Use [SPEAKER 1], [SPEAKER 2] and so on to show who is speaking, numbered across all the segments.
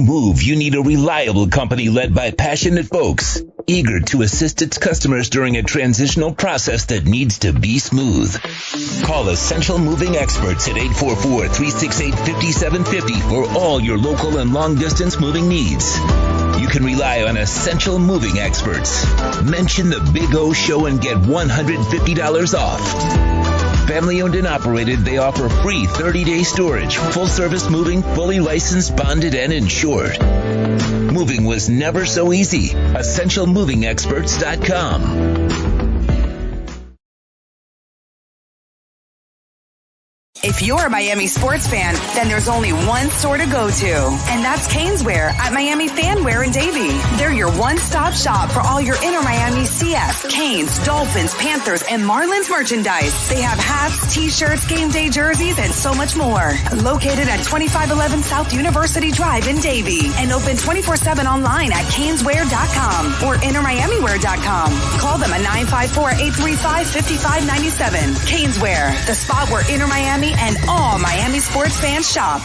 [SPEAKER 1] move, you need a reliable company led by passionate folks, eager to assist its customers during a transitional process that needs to be smooth. Call Essential Moving Experts at 844-368-5750 for all your local and long-distance moving needs. You can rely on Essential Moving Experts. Mention the Big O Show and get $150 off. Family owned and operated, they offer free 30-day storage, full-service moving, fully licensed, bonded, and insured. Moving was never so easy. EssentialMovingExperts.com.
[SPEAKER 2] If you're a Miami sports fan, then there's only one store to go to, and that's Caneswear at Miami Fanwear in Davie. They're your one-stop shop for all your inner Miami CF, Canes, Dolphins, Panthers, and Marlins merchandise. They have hats, t-shirts, game day jerseys, and so much more. Located at 2511 South University Drive in Davie, and open 24/7 online at Caneswear.com or InnerMiamiWear.com. Call them at 954-835-5597. Caneswear, the spot where Inner Miami and all Miami sports fans shop.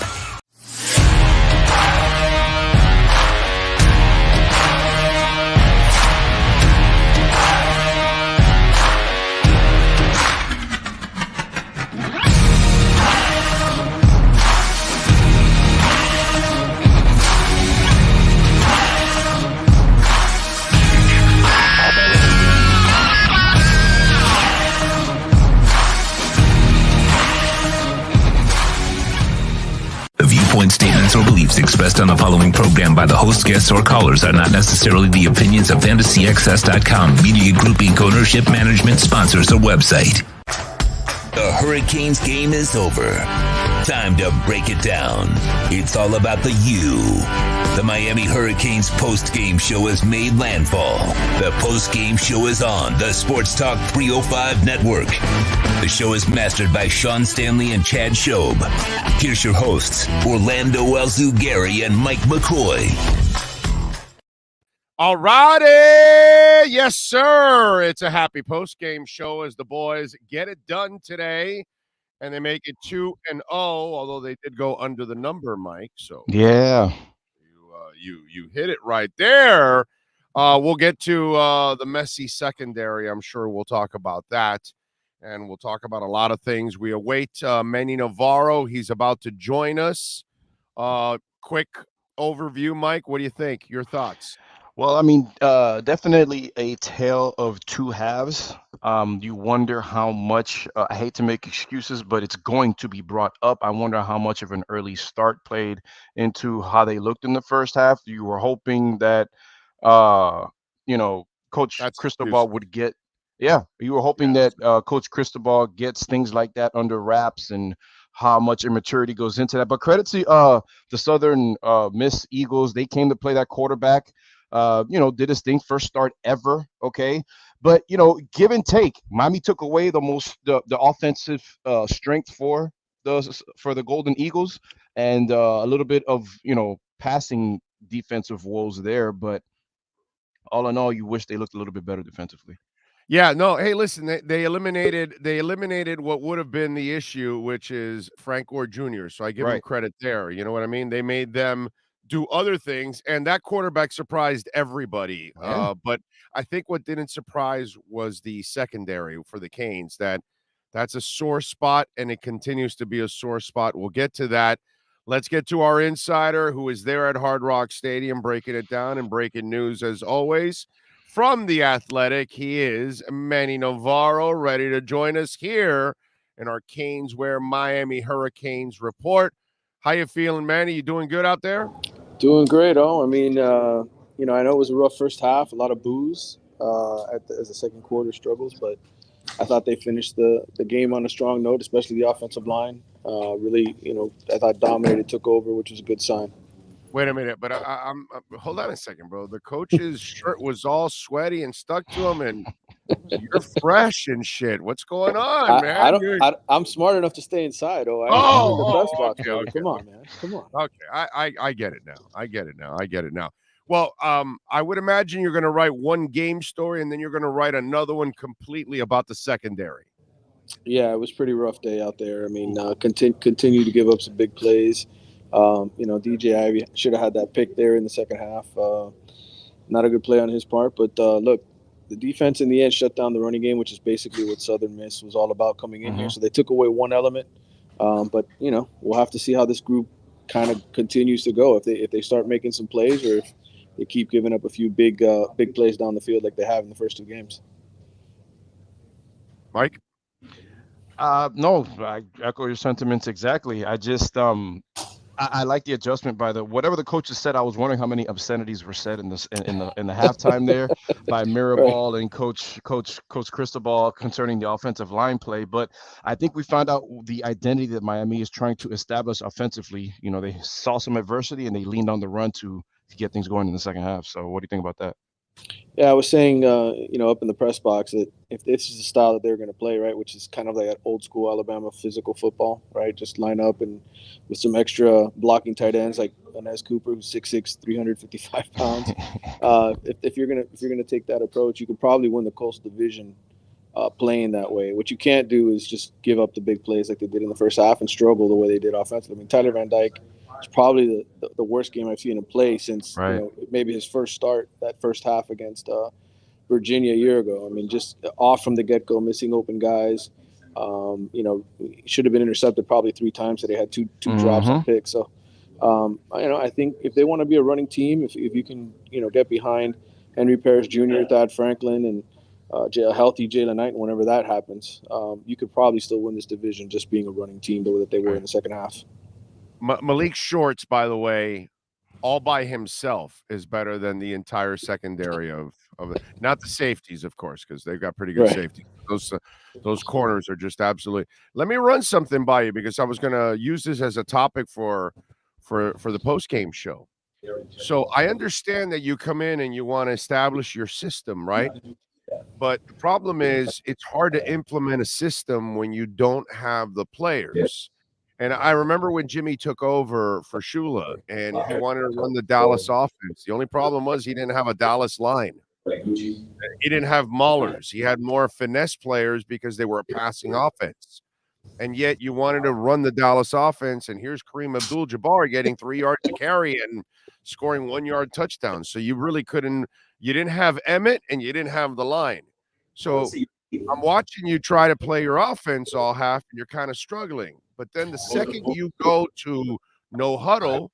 [SPEAKER 1] Statements or beliefs expressed on the following program by the host, guests, or callers are not necessarily the opinions of FantasyXS.com, Media Group Inc. ownership, management, sponsors, or website. The Hurricanes game is over. Time to break it down. It's all about the U. The Miami Hurricanes post-game show has made landfall. The post-game show is on the Sports Talk 305 network. The show is mastered by Sean Stanley and Chad Shobe. Here's your hosts, Orlando Alzugari and Mike McCoy.
[SPEAKER 3] All righty. Yes, sir. It's a happy post-game show as the boys get it done today, and they make it 2-0, although they did go under the number, Mike. So
[SPEAKER 4] yeah,
[SPEAKER 3] you hit it right there. We'll get to the messy secondary. I'm sure we'll talk about that, and we'll talk about a lot of things. We await Manny Navarro. He's about to join us. Quick overview, Mike. What do you think? Your thoughts?
[SPEAKER 4] Well, I mean, definitely a tale of two halves. You wonder how much, I hate to make excuses, but it's going to be brought up. I wonder how much of an early start played into how they looked in the first half. You were hoping that, Coach Cristobal would get, you were hoping that Coach Cristobal gets things like that under wraps and how much immaturity goes into that. But credit to the Southern Miss Eagles. They came to play that quarterback. Did his thing, first start ever, okay? But, give and take. Miami took away the offensive strength for the Golden Eagles and a little bit of, passing defensive woes there. But all in all, you wish they looked a little bit better defensively.
[SPEAKER 3] Yeah, no, hey, listen, they eliminated what would have been the issue, which is Frank Gore Jr., so I give him credit there. You know what I mean? They made them do other things, and that quarterback surprised everybody.
[SPEAKER 4] Yeah.
[SPEAKER 3] But I think what didn't surprise was the secondary for the Canes. That's a sore spot, and it continues to be a sore spot. We'll get to that. Let's get to our insider who is there at Hard Rock Stadium breaking it down and breaking news as always. From The Athletic, he is Manny Navarro, ready to join us here in our Caneswear Miami Hurricanes report. How you feeling, Manny? You doing good out there?
[SPEAKER 5] Doing great, I mean, I know it was a rough first half, a lot of boos as the second quarter struggles, but I thought they finished the game on a strong note, especially the offensive line. Really, I thought dominated, took over, which was a good sign.
[SPEAKER 3] Wait a minute, but I'm hold on a second, bro. The coach's shirt was all sweaty and stuck to him, and you're fresh and shit. What's going on, man?
[SPEAKER 5] I'm smart enough to stay inside. I'm in the press box. Okay. Come on, man. Come on.
[SPEAKER 3] Okay, I get it now. I get it now. Well, I would imagine you're going to write one game story, and then you're going to write another one completely about the secondary.
[SPEAKER 5] Yeah, it was a pretty rough day out there. I mean, continue to give up some big plays. DJ Ivey should have had that pick there in the second half. Not a good play on his part, but look, the defense in the end shut down the running game, which is basically what Southern Miss was all about coming in here. So they took away one element, but we'll have to see how this group kind of continues to go. If they start making some plays, or if they keep giving up a few big plays down the field like they have in the first two games.
[SPEAKER 3] Mike?
[SPEAKER 4] No, I echo your sentiments exactly. I just I like the adjustment by whatever the coaches said. I was wondering how many obscenities were said in the halftime there by Mirabal and Coach Cristobal concerning the offensive line play. But I think we found out the identity that Miami is trying to establish offensively. They saw some adversity and they leaned on the run to get things going in the second half. So what do you think about that?
[SPEAKER 5] Yeah, I was saying, up in the press box that if this is the style that they're going to play, right, which is kind of like that old school Alabama physical football, right, just line up and with some extra blocking tight ends like Inez Cooper, who's 6'6", 355 pounds. If you're gonna take that approach, you could probably win the Coastal Division playing that way. What you can't do is just give up the big plays like they did in the first half and struggle the way they did offensively. I mean, Tyler Van Dyke. It's probably the worst game I've seen him play since maybe his first start, that first half against Virginia a year ago. I mean, just off from the get-go, missing open guys. Should have been intercepted probably 3 times. So they had two drops on picks. So, I think if they want to be a running team, if you can, get behind Henry Parrish Jr., Thad Franklin, and a healthy Jalen Knight, whenever that happens, you could probably still win this division just being a running team the way that they were in the second half.
[SPEAKER 3] Malik Shorts, by the way, all by himself is better than the entire secondary of not the safeties, of course, because they've got pretty good safety. Those corners are just absolutely. Let me run something by you because I was going to use this as a topic for the post-game show. So I understand that you come in and you want to establish your system, right? But the problem is it's hard to implement a system when you don't have the players. And I remember when Jimmy took over for Shula and he wanted to run the Dallas offense. The only problem was he didn't have a Dallas line. He didn't have maulers. He had more finesse players because they were a passing offense. And yet you wanted to run the Dallas offense, and here's Kareem Abdul-Jabbar getting 3 yards to carry and scoring 1-yard touchdowns. So you really couldn't – you didn't have Emmett and you didn't have the line. So I'm watching you try to play your offense all half, and you're kind of struggling. But then the second you go to no huddle,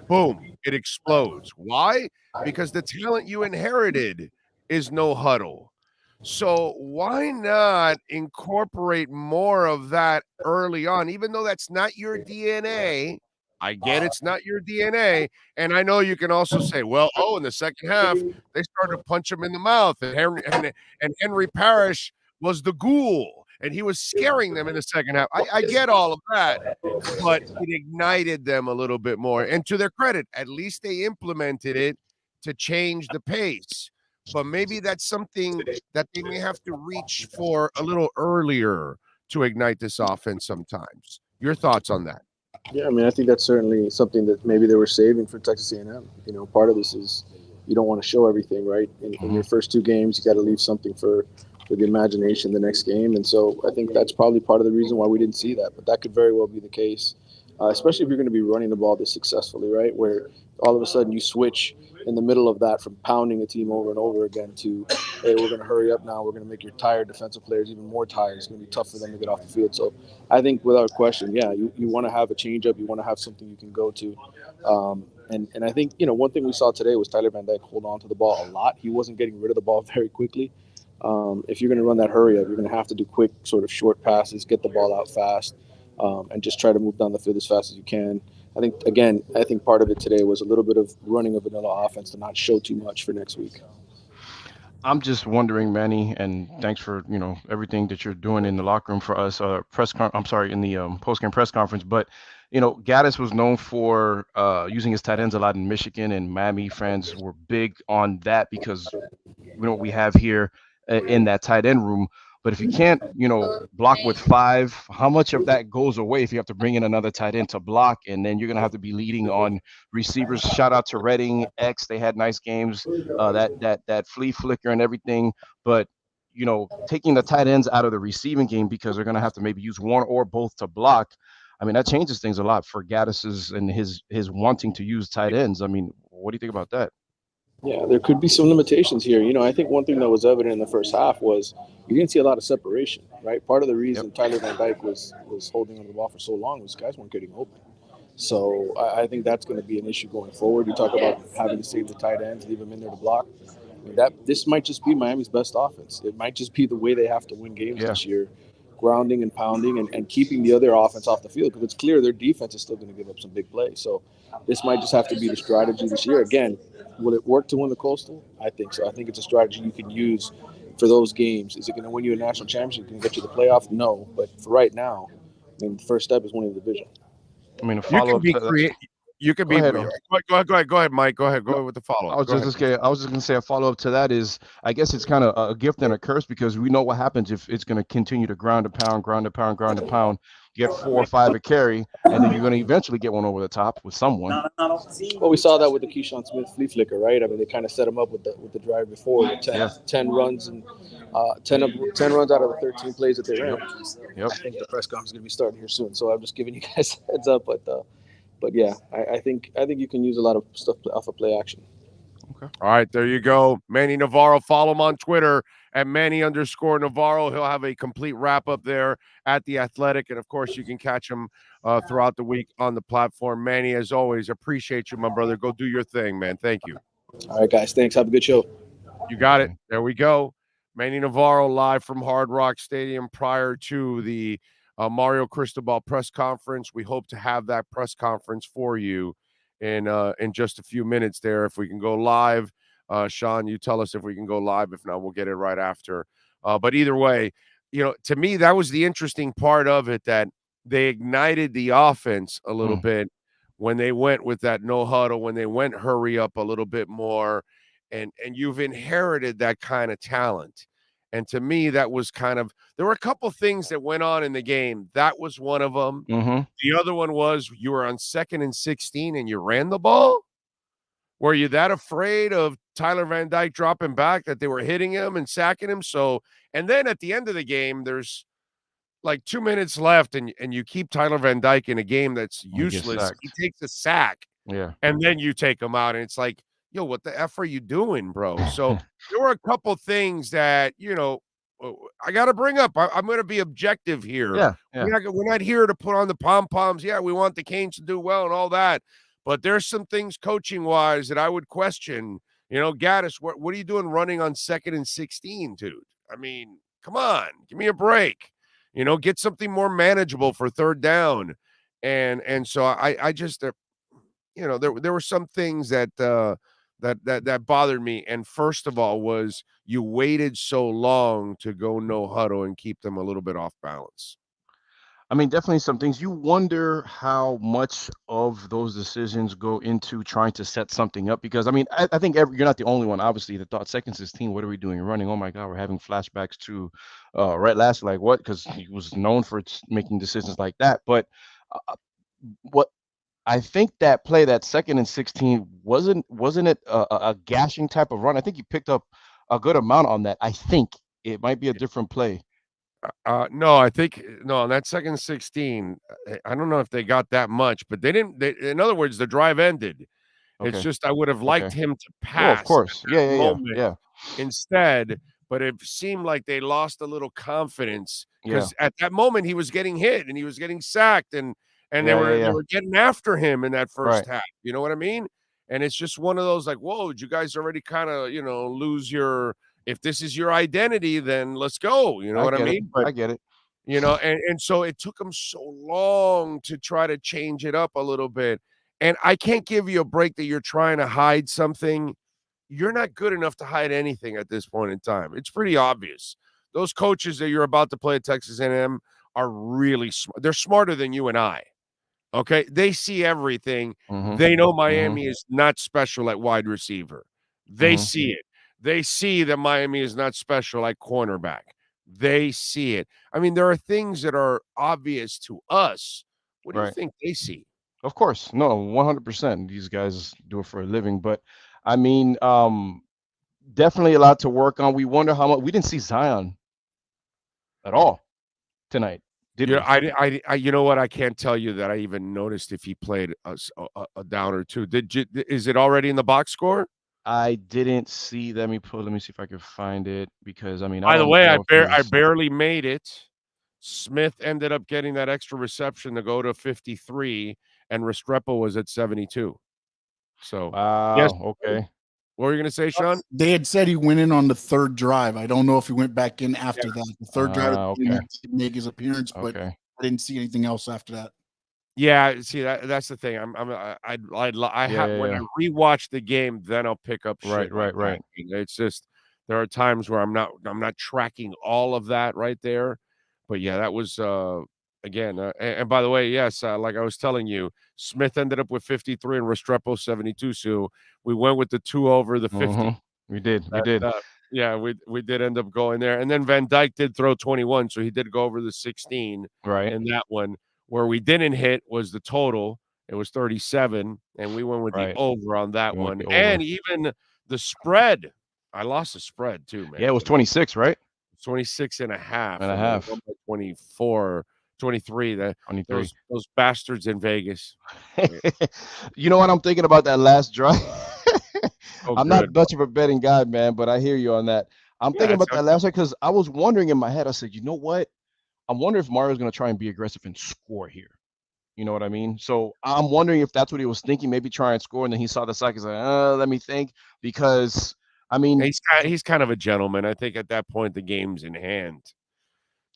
[SPEAKER 3] boom, it explodes. Why? Because the talent you inherited is no huddle. So why not incorporate more of that early on, even though that's not your DNA? I get it's not your DNA. And I know you can also say, well, in the second half, they started to punch him in the mouth. And Henry Parrish was the ghoul. And he was scaring them in the second half. I get all of that, but it ignited them a little bit more. And to their credit, at least they implemented it to change the pace. But maybe that's something that they may have to reach for a little earlier to ignite this offense sometimes. Your thoughts on that?
[SPEAKER 5] Yeah, I mean, I think that's certainly something that maybe they were saving for Texas A&M. Part of this is you don't want to show everything, right? In your first 2 games, you got to leave something for the imagination the next game. And so I think that's probably part of the reason why we didn't see that. But that could very well be the case, especially if you're going to be running the ball this successfully, right? Where all of a sudden you switch in the middle of that from pounding a team over and over again to, hey, we're going to hurry up now. We're going to make your tired defensive players even more tired. It's going to be tough for them to get off the field. So I think without question, yeah, you want to have a changeup. You want to have something you can go to. And I think, one thing we saw today was Tyler Van Dyke hold on to the ball a lot. He wasn't getting rid of the ball very quickly. If you're going to run that hurry up, you're going to have to do quick sort of short passes, get the ball out fast, and just try to move down the field as fast as you can. I think part of it today was a little bit of running a vanilla offense to not show too much for next week.
[SPEAKER 4] I'm just wondering, Manny, and thanks for everything that you're doing in the locker room for us. In the post-game press conference. But Gaddis was known for using his tight ends a lot in Michigan, and Miami fans were big on that because what we have here in that tight end room. But if you can't, block with 5, how much of that goes away if you have to bring in another tight end to block? And then you're going to have to be leading on receivers. Shout out to Redding, X. They had nice games, that flea flicker and everything. But, taking the tight ends out of the receiving game because they're going to have to maybe use one or both to block. I mean, that changes things a lot for Gaddis's and his wanting to use tight ends. I mean, what do you think about that?
[SPEAKER 5] Yeah, there could be some limitations here. I think one thing that was evident in the first half was you didn't see a lot of separation, right? Part of the reason Tyler Van Dyke was holding on the ball for so long was guys weren't getting open. So I think that's going to be an issue going forward. You talk about having to save the tight ends, leave them in there to block. This might just be Miami's best offense. It might just be the way they have to win games this year, grounding and pounding and keeping the other offense off the field, because it's clear their defense is still going to give up some big plays. So this might just have to be the strategy this year. Again, will it work to win the Coastal? I think so. I think it's a strategy you can use for those games. Is it going to win you a national championship? Can it get you the playoff? No. But for right now, the first step is winning the division.
[SPEAKER 4] I mean, a follow-up to that.
[SPEAKER 3] You could be. Go ahead, Mike. Go ahead with the follow-up.
[SPEAKER 4] I was just going to say a follow-up to that is, I guess it's kind of a gift and a curse, because we know what happens if it's going to continue to ground and pound. You get 4 or 5 a carry, and then you're going to eventually get one over the top with someone.
[SPEAKER 5] Well, we saw that with the Keyshawn Smith flea flicker, right? I mean, they kind of set him up with the drive before, 10 runs and 10 runs out of the 13 plays that they ran.
[SPEAKER 4] Yep.
[SPEAKER 5] I think the press conference is going to be starting here soon, so I'm just giving you guys a heads up. But yeah, I think you can use a lot of stuff off of play action.
[SPEAKER 3] Okay. All right, there you go. Manny Navarro. Follow him on Twitter at Manny_Navarro. He'll have a complete wrap-up there at The Athletic. And, of course, you can catch him throughout the week on the platform. Manny, as always, appreciate you, my brother. Go do your thing, man. Thank you.
[SPEAKER 5] All right, guys. Thanks. Have a good show.
[SPEAKER 3] You got it. There we go. Manny Navarro live from Hard Rock Stadium prior to the Mario Cristobal press conference. We hope to have that press conference for you in just a few minutes there. If we can go live, Sean, you tell us if we can go live. If not, we'll get it right after. But either way, to me, that was the interesting part of it, that they ignited the offense a little bit when they went with that no huddle, when they went hurry up a little bit more, and you've inherited that kind of talent. And to me, that was there were a couple things that went on in the game. That was one of them.
[SPEAKER 4] Mm-hmm.
[SPEAKER 3] The other one was you were on 2nd and 16 and you ran the ball. Were you that afraid of Tyler Van Dyke dropping back that they were hitting him and sacking him? So, and then at the end of the game, there's like 2 minutes left and you keep Tyler Van Dyke in a game that's useless. He takes a sack.
[SPEAKER 4] Yeah.
[SPEAKER 3] And then you take him out and it's like, yo, what the F are you doing, bro? So there were a couple things that, I got to bring up. I'm going to be objective here.
[SPEAKER 4] Yeah.
[SPEAKER 3] We're not here to put on the pom-poms. Yeah, we want the Canes to do well and all that. But there's some things coaching-wise that I would question. Gaddis, what are you doing running on 2nd and 16, dude? I mean, come on. Give me a break. Get something more manageable for 3rd down. And so I just, there were some things that bothered me. And first of all was you waited so long to go no huddle and keep them a little bit off balance.
[SPEAKER 4] I mean, definitely some things. You wonder how much of those decisions go into trying to set something up, because I mean, I think you're not the only one, obviously, that thought 2nd and 16, what are we doing running? Oh my God, we're having flashbacks to Rhett Lashlee, like what? Because he was known for making decisions like that. But what I think that play, that 2nd and 16, wasn't it a gashing type of run? I think he picked up a good amount on that. I think it might be a different play.
[SPEAKER 3] No, I think on that 2nd and 16, I don't know if they got that much, but they didn't. In other words, the drive ended. Okay. It's just I would have liked him to pass.
[SPEAKER 4] Of course. Yeah.
[SPEAKER 3] Instead, but it seemed like they lost a little confidence because at that moment he was getting hit and he was getting sacked and they were getting after him in that first half. You know what I mean? And it's just one of those like, whoa, did you guys already kind of, lose your, if this is your identity, then let's go. You know what I mean?
[SPEAKER 4] But, I get it.
[SPEAKER 3] And so it took them so long to try to change it up a little bit. And I can't give you a break that you're trying to hide something. You're not good enough to hide anything at this point in time. It's pretty obvious. Those coaches that you're about to play at Texas A&M are really smart. They're smarter than you and I. Okay? They see everything. Mm-hmm. They know Miami is not special at wide receiver. They see it. They see that Miami is not special like cornerback. They see it. I mean, there are things that are obvious to us. What do you think they see?
[SPEAKER 4] Of course. No, 100%. These guys do it for a living. But, I mean, definitely a lot to work on. We wonder how much – we didn't see Zion at all tonight. Did
[SPEAKER 3] Yeah,
[SPEAKER 4] we?
[SPEAKER 3] you know what? I can't tell you that I even noticed if he played a down or two. Is it already in the box score?
[SPEAKER 4] I didn't see. Let me see if I can find it because I mean I
[SPEAKER 3] By the
[SPEAKER 4] don't
[SPEAKER 3] way,
[SPEAKER 4] know if it
[SPEAKER 3] I
[SPEAKER 4] was.
[SPEAKER 3] barely made it. Smith ended up getting that extra reception to go to 53, and Restrepo was at 72. So, yes.
[SPEAKER 4] Wow. Okay.
[SPEAKER 3] What were you going to say, Sean?
[SPEAKER 6] They had said he went in on the third drive. I don't know if he went back in after that. The third drive
[SPEAKER 4] Okay.
[SPEAKER 6] to make his appearance, but
[SPEAKER 4] Okay.
[SPEAKER 6] I didn't see anything else after that.
[SPEAKER 3] Yeah, see that's the thing. When I rewatch the game, then I'll pick up shit.
[SPEAKER 4] Right.
[SPEAKER 3] It's just there are times where I'm not tracking all of that right there. But yeah, that was again. And by the way, yes, like I was telling you, Smith ended up with 53 and Restrepo 72. So we went with the 2 over the 50.
[SPEAKER 4] Mm-hmm. We did.
[SPEAKER 3] Yeah, we did end up going there. And then Van Dyke did throw 21, so he did go over the 16
[SPEAKER 4] Right.
[SPEAKER 3] in that one. Where we didn't hit was the total. It was 37, and we went with the over on that one. And even the spread. I lost the spread too, man.
[SPEAKER 4] Yeah, it was 26, right?
[SPEAKER 3] 26 and a half.
[SPEAKER 4] 24,
[SPEAKER 3] 23.
[SPEAKER 4] 23.
[SPEAKER 3] Those bastards in Vegas.
[SPEAKER 4] You know what I'm thinking about that last drive? I'm not
[SPEAKER 3] good.
[SPEAKER 4] much of a betting guy, man, but I hear you on that. I'm thinking about that last drive because I was wondering in my head, I said, you know what? I wonder if Mario's going to try and be aggressive and score here. You know what I mean? So I'm wondering if that's what he was thinking, maybe try and score. And then he saw the sack. He's like, let me think. Because, I mean.
[SPEAKER 3] He's kind of a gentleman. I think at that point, the game's in hand.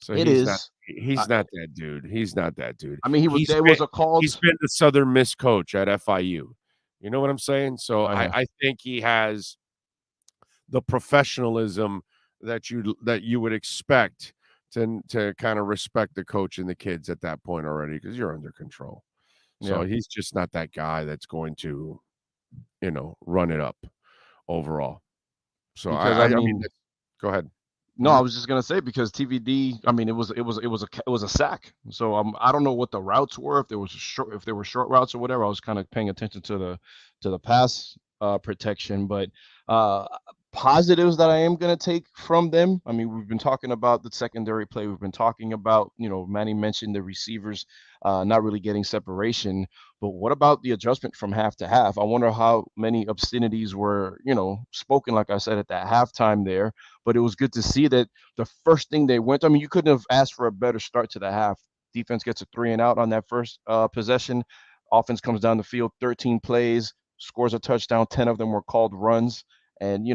[SPEAKER 3] So
[SPEAKER 4] he's
[SPEAKER 3] not that dude. He's not that dude.
[SPEAKER 4] I mean, he's been
[SPEAKER 3] the Southern Miss coach at FIU. You know what I'm saying? So I think he has the professionalism that you would expect to kind of respect the coach and the kids at that point already because you're under control. So he's just not that guy that's going to, run it up overall. So I mean, go ahead.
[SPEAKER 4] No, I was just gonna say because TVD. I mean, it was a sack. So I don't know what the routes were. If there were short routes or whatever. I was kind of paying attention to the pass protection, but positives that I am going to take from them. I mean, we've been talking about the secondary play. We've been talking about, Manny mentioned the receivers not really getting separation. But what about the adjustment from half to half? I wonder how many obscenities were, spoken, like I said, at that halftime there. But it was good to see that the first thing they went, I mean, you couldn't have asked for a better start to the half. Defense gets a 3-and-out on that first possession. Offense comes down the field, 13 plays, scores a touchdown. 10 of them were called runs. And,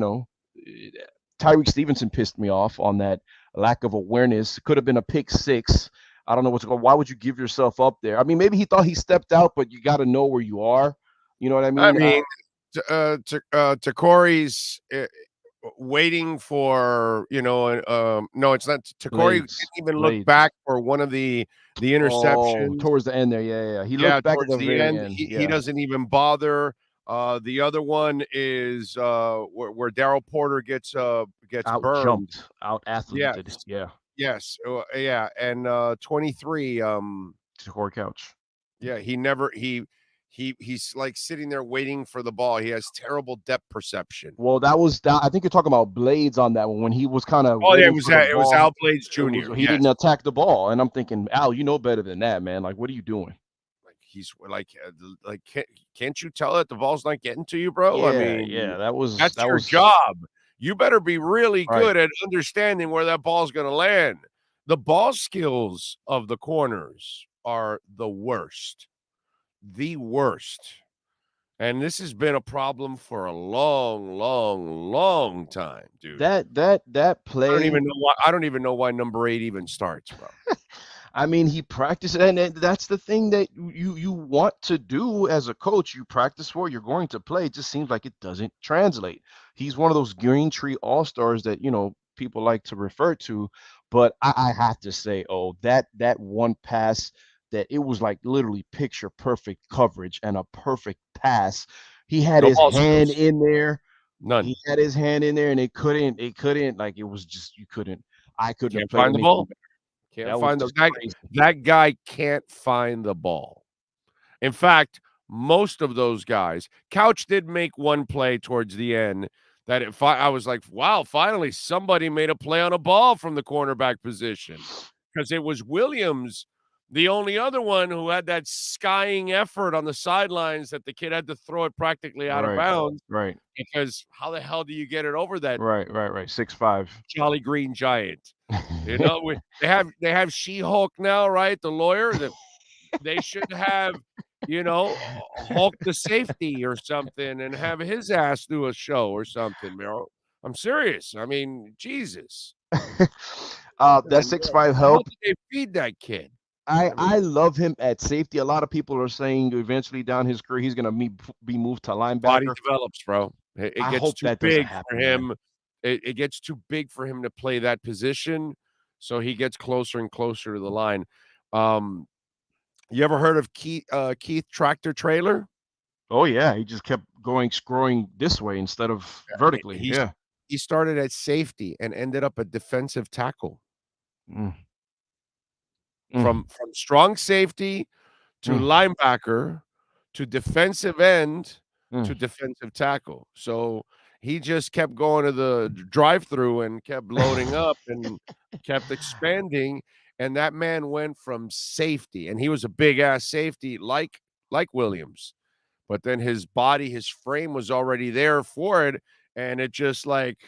[SPEAKER 4] Tyreek Stevenson pissed me off on that lack of awareness. It could have been a pick 6. I don't know what's going on. Why would you give yourself up there? I mean, maybe he thought he stepped out, but you got to know where you are. You know what I mean?
[SPEAKER 3] I mean, Corey's waiting for, no, it's not. Corey didn't even look back for one of the interceptions.
[SPEAKER 4] Towards the end there. Yeah. He looked back at the very end.
[SPEAKER 3] He doesn't even bother. The other one is where Darryl Porter gets
[SPEAKER 4] out
[SPEAKER 3] burned,
[SPEAKER 4] jumped, out athleted.
[SPEAKER 3] Yes. And 23.
[SPEAKER 4] Corey Couch.
[SPEAKER 3] Yeah, he's like sitting there waiting for the ball. He has terrible depth perception.
[SPEAKER 4] Well, I think you're talking about Blades on that one when he was kind of.
[SPEAKER 3] Oh yeah, it was Al Blades Jr.
[SPEAKER 4] He didn't attack the ball, and I'm thinking, Al, you know better than that, man. Like, what are you doing?
[SPEAKER 3] He's like, can't you tell that the ball's not getting to you, bro?
[SPEAKER 4] Yeah,
[SPEAKER 3] I mean, that's your job. You better be really good at understanding where that ball's going to land. The ball skills of the corners are the worst. And this has been a problem for a long, long, long time, dude.
[SPEAKER 4] That play.
[SPEAKER 3] I don't even know why number 8 even starts, bro.
[SPEAKER 4] I mean, he practiced, and that's the thing that you want to do as a coach. You practice for, you're going to play. It just seems like it doesn't translate. He's one of those green tree all-stars that, people like to refer to. But I have to say, that one pass that it was like literally picture perfect coverage and a perfect pass. He had his hand in there.
[SPEAKER 3] None.
[SPEAKER 4] He had his hand in there, and it couldn't, like, it was just, you couldn't. I couldn't
[SPEAKER 3] have played find the ball. Can't find that guy can't find the ball. In fact, most of those guys, Couch did make one play towards the end that I was like, wow, finally somebody made a play on a ball from the cornerback position. because it was Williams, the only other one who had that skying effort on the sidelines that the kid had to throw it practically out of bounds.
[SPEAKER 4] Right.
[SPEAKER 3] Because how the hell do you get it over that
[SPEAKER 4] Right. 6'5".
[SPEAKER 3] Jolly Green Giant? You know, they have She-Hulk now, right? The lawyer that they should have, you know, Hulk the safety or something and have his ass do a show or something, bro. I'm serious. I mean, Jesus.
[SPEAKER 4] That 6'5"
[SPEAKER 3] How
[SPEAKER 4] help.
[SPEAKER 3] did they feed that kid?
[SPEAKER 4] I love him at safety. A lot of people are saying eventually down his career he's going to be moved to linebacker.
[SPEAKER 3] Body develops, bro. It
[SPEAKER 4] I
[SPEAKER 3] gets
[SPEAKER 4] hope
[SPEAKER 3] too
[SPEAKER 4] that doesn't
[SPEAKER 3] big
[SPEAKER 4] happen,
[SPEAKER 3] for him. It gets too big for him to play that position, so he gets closer and closer to the line. You ever heard of Keith Tractor Trailer?
[SPEAKER 4] Oh yeah, he just kept scrolling this way instead of vertically.
[SPEAKER 3] He started at safety and ended up a defensive tackle. From strong safety to linebacker to defensive end to defensive tackle. So he just kept going to the drive-through and kept loading up and kept expanding. And that man went from safety, and he was a big-ass safety like Williams. But then his body, his frame was already there for it, and it just like,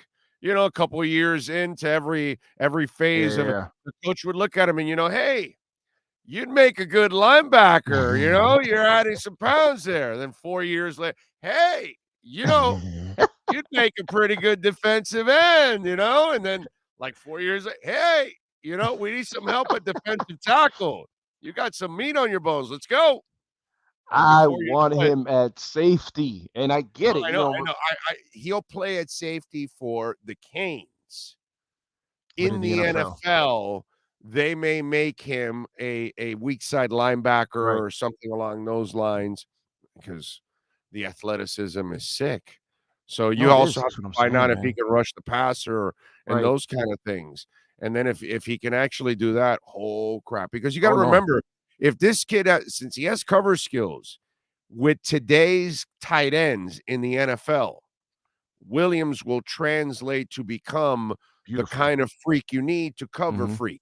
[SPEAKER 3] you know, a couple of years into every phase of it, the coach would look at him and, you know, hey, you'd make a good linebacker, you know, you're adding some pounds there. Then 4 years later, hey, you know, you'd make a pretty good defensive end, you know, and then like 4 years later, hey, you know, we need some help at defensive tackle. You got some meat on your bones. Let's go.
[SPEAKER 4] I want him at safety, and I get it.
[SPEAKER 3] I know. He'll play at safety for the Canes. In the NFL, they may make him a weak side linebacker or something along those lines because the athleticism is sick. So you also have to find out if he can rush the passer and those kind of things. And then if he can actually do that, oh crap! Because you got to remember, if this kid, since he has cover skills with today's tight ends in the NFL, Williams will translate to become the kind of freak you need to cover freak.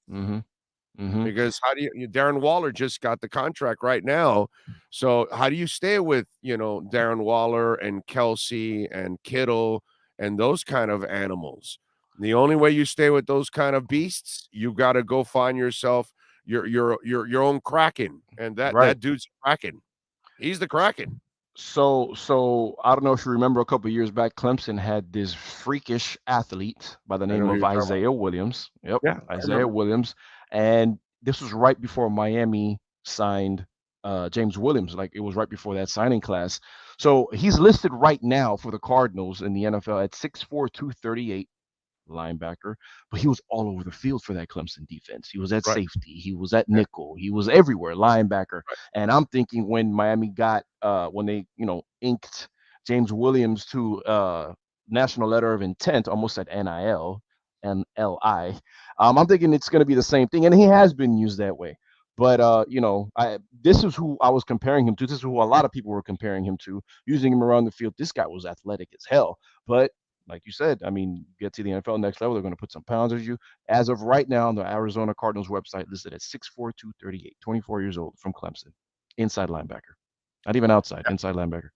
[SPEAKER 3] Because how do you Darren Waller just got the contract right now. So how do you stay with, you know, Darren Waller and Kelsey and Kittle and those kind of animals? The only way you stay with those kind of beasts, you got to go find yourself your own Kraken, and that dude's Kraken. He's the Kraken.
[SPEAKER 4] So I don't know if you remember a couple of years back, Clemson had this freakish athlete by the name of Isaiah Williams. Yep, yeah, Isaiah Williams, and this was right before Miami signed James Williams. Like it was right before that signing class. So he's listed right now for the Cardinals in the NFL at 6'4", 238. Linebacker, but he was all over the field for that Clemson defense. He was at safety, he was at nickel, he was everywhere, linebacker. And I'm thinking when Miami got when they, you know, inked James Williams to national letter of intent, almost at NIL and LI, I'm thinking it's going to be the same thing, and he has been used that way. But you know, this is who I was comparing him to. This is who a lot of people were comparing him to, using him around the field. This guy was athletic as hell, but like you said, I mean, get to the NFL next level, they're going to put some pounds on you. As of right now, on the Arizona Cardinals website, listed at 6'4", 238, 24 years old, from Clemson, inside linebacker, not even outside, inside linebacker.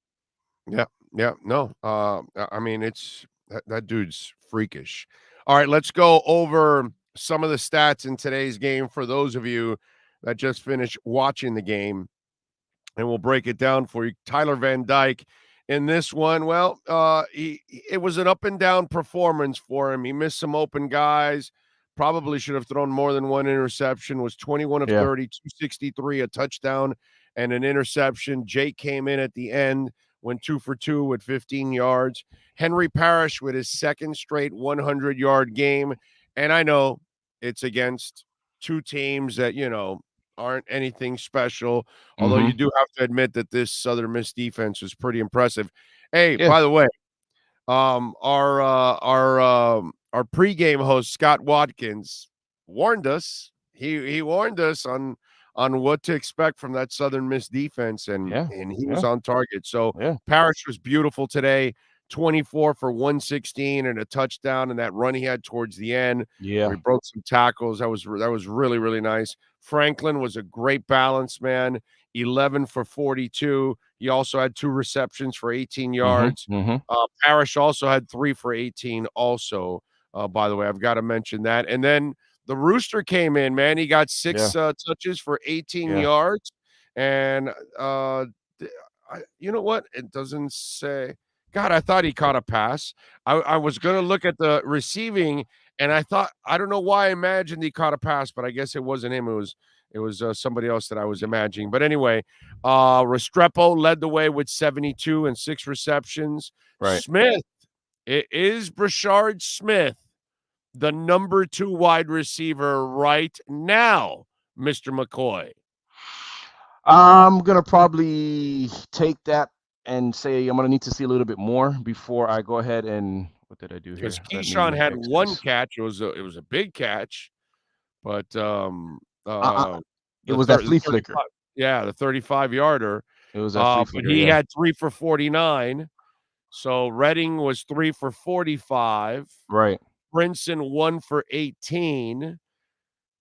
[SPEAKER 3] Yeah, no. I mean, it's that dude's freakish. All right, let's go over some of the stats in today's game for those of you that just finished watching the game, and we'll break it down for you. Tyler Van Dyke. In this one, well, it was an up and down performance for him. He missed some open guys, probably should have thrown more than one interception, was 21 of 30, 263, a touchdown and an interception. Jake came in at the end, went 2 for 2 with 15 yards. Henry Parrish with his second straight 100-yard game. And I know it's against two teams that, you know, aren't anything special, although you do have to admit that this Southern Miss defense was pretty impressive. Hey, by the way, our pregame host Scott Watkins warned us. He warned us on what to expect from that Southern Miss defense, and he was on target. So Parrish was beautiful today. 24 for 116 and a touchdown, and that run he had towards the end where he broke some tackles. That was really, really nice. Franklin was a great balance, man. 11 for 42. He also had 2 receptions for 18 yards. Parrish also had 3 for 18 also. By the way, I've got to mention that. And then the Rooster came in, man. He got 6 touches for 18 yards. And you know what? It doesn't say. God, I thought he caught a pass. I was going to look at the receiving, and I don't know why I imagined he caught a pass, but I guess it wasn't him. It was somebody else that I was imagining. But anyway, Restrepo led the way with 72 and 6 receptions.
[SPEAKER 4] Right.
[SPEAKER 3] Smith, it is Brashard Smith, the number 2 wide receiver right now, Mr. McCoy.
[SPEAKER 4] I'm going to probably take that and say I'm going to need to see a little bit more before I go ahead and what did I do here?
[SPEAKER 3] Because Keyshawn had 1 catch. It was a big catch, but
[SPEAKER 4] it was that flea flicker.
[SPEAKER 3] Yeah, the 35-yarder.
[SPEAKER 4] It was that flea flicker.
[SPEAKER 3] But he had 3 for 49. So Redding was 3 for 45.
[SPEAKER 4] Right.
[SPEAKER 3] Brinson 1 for 18.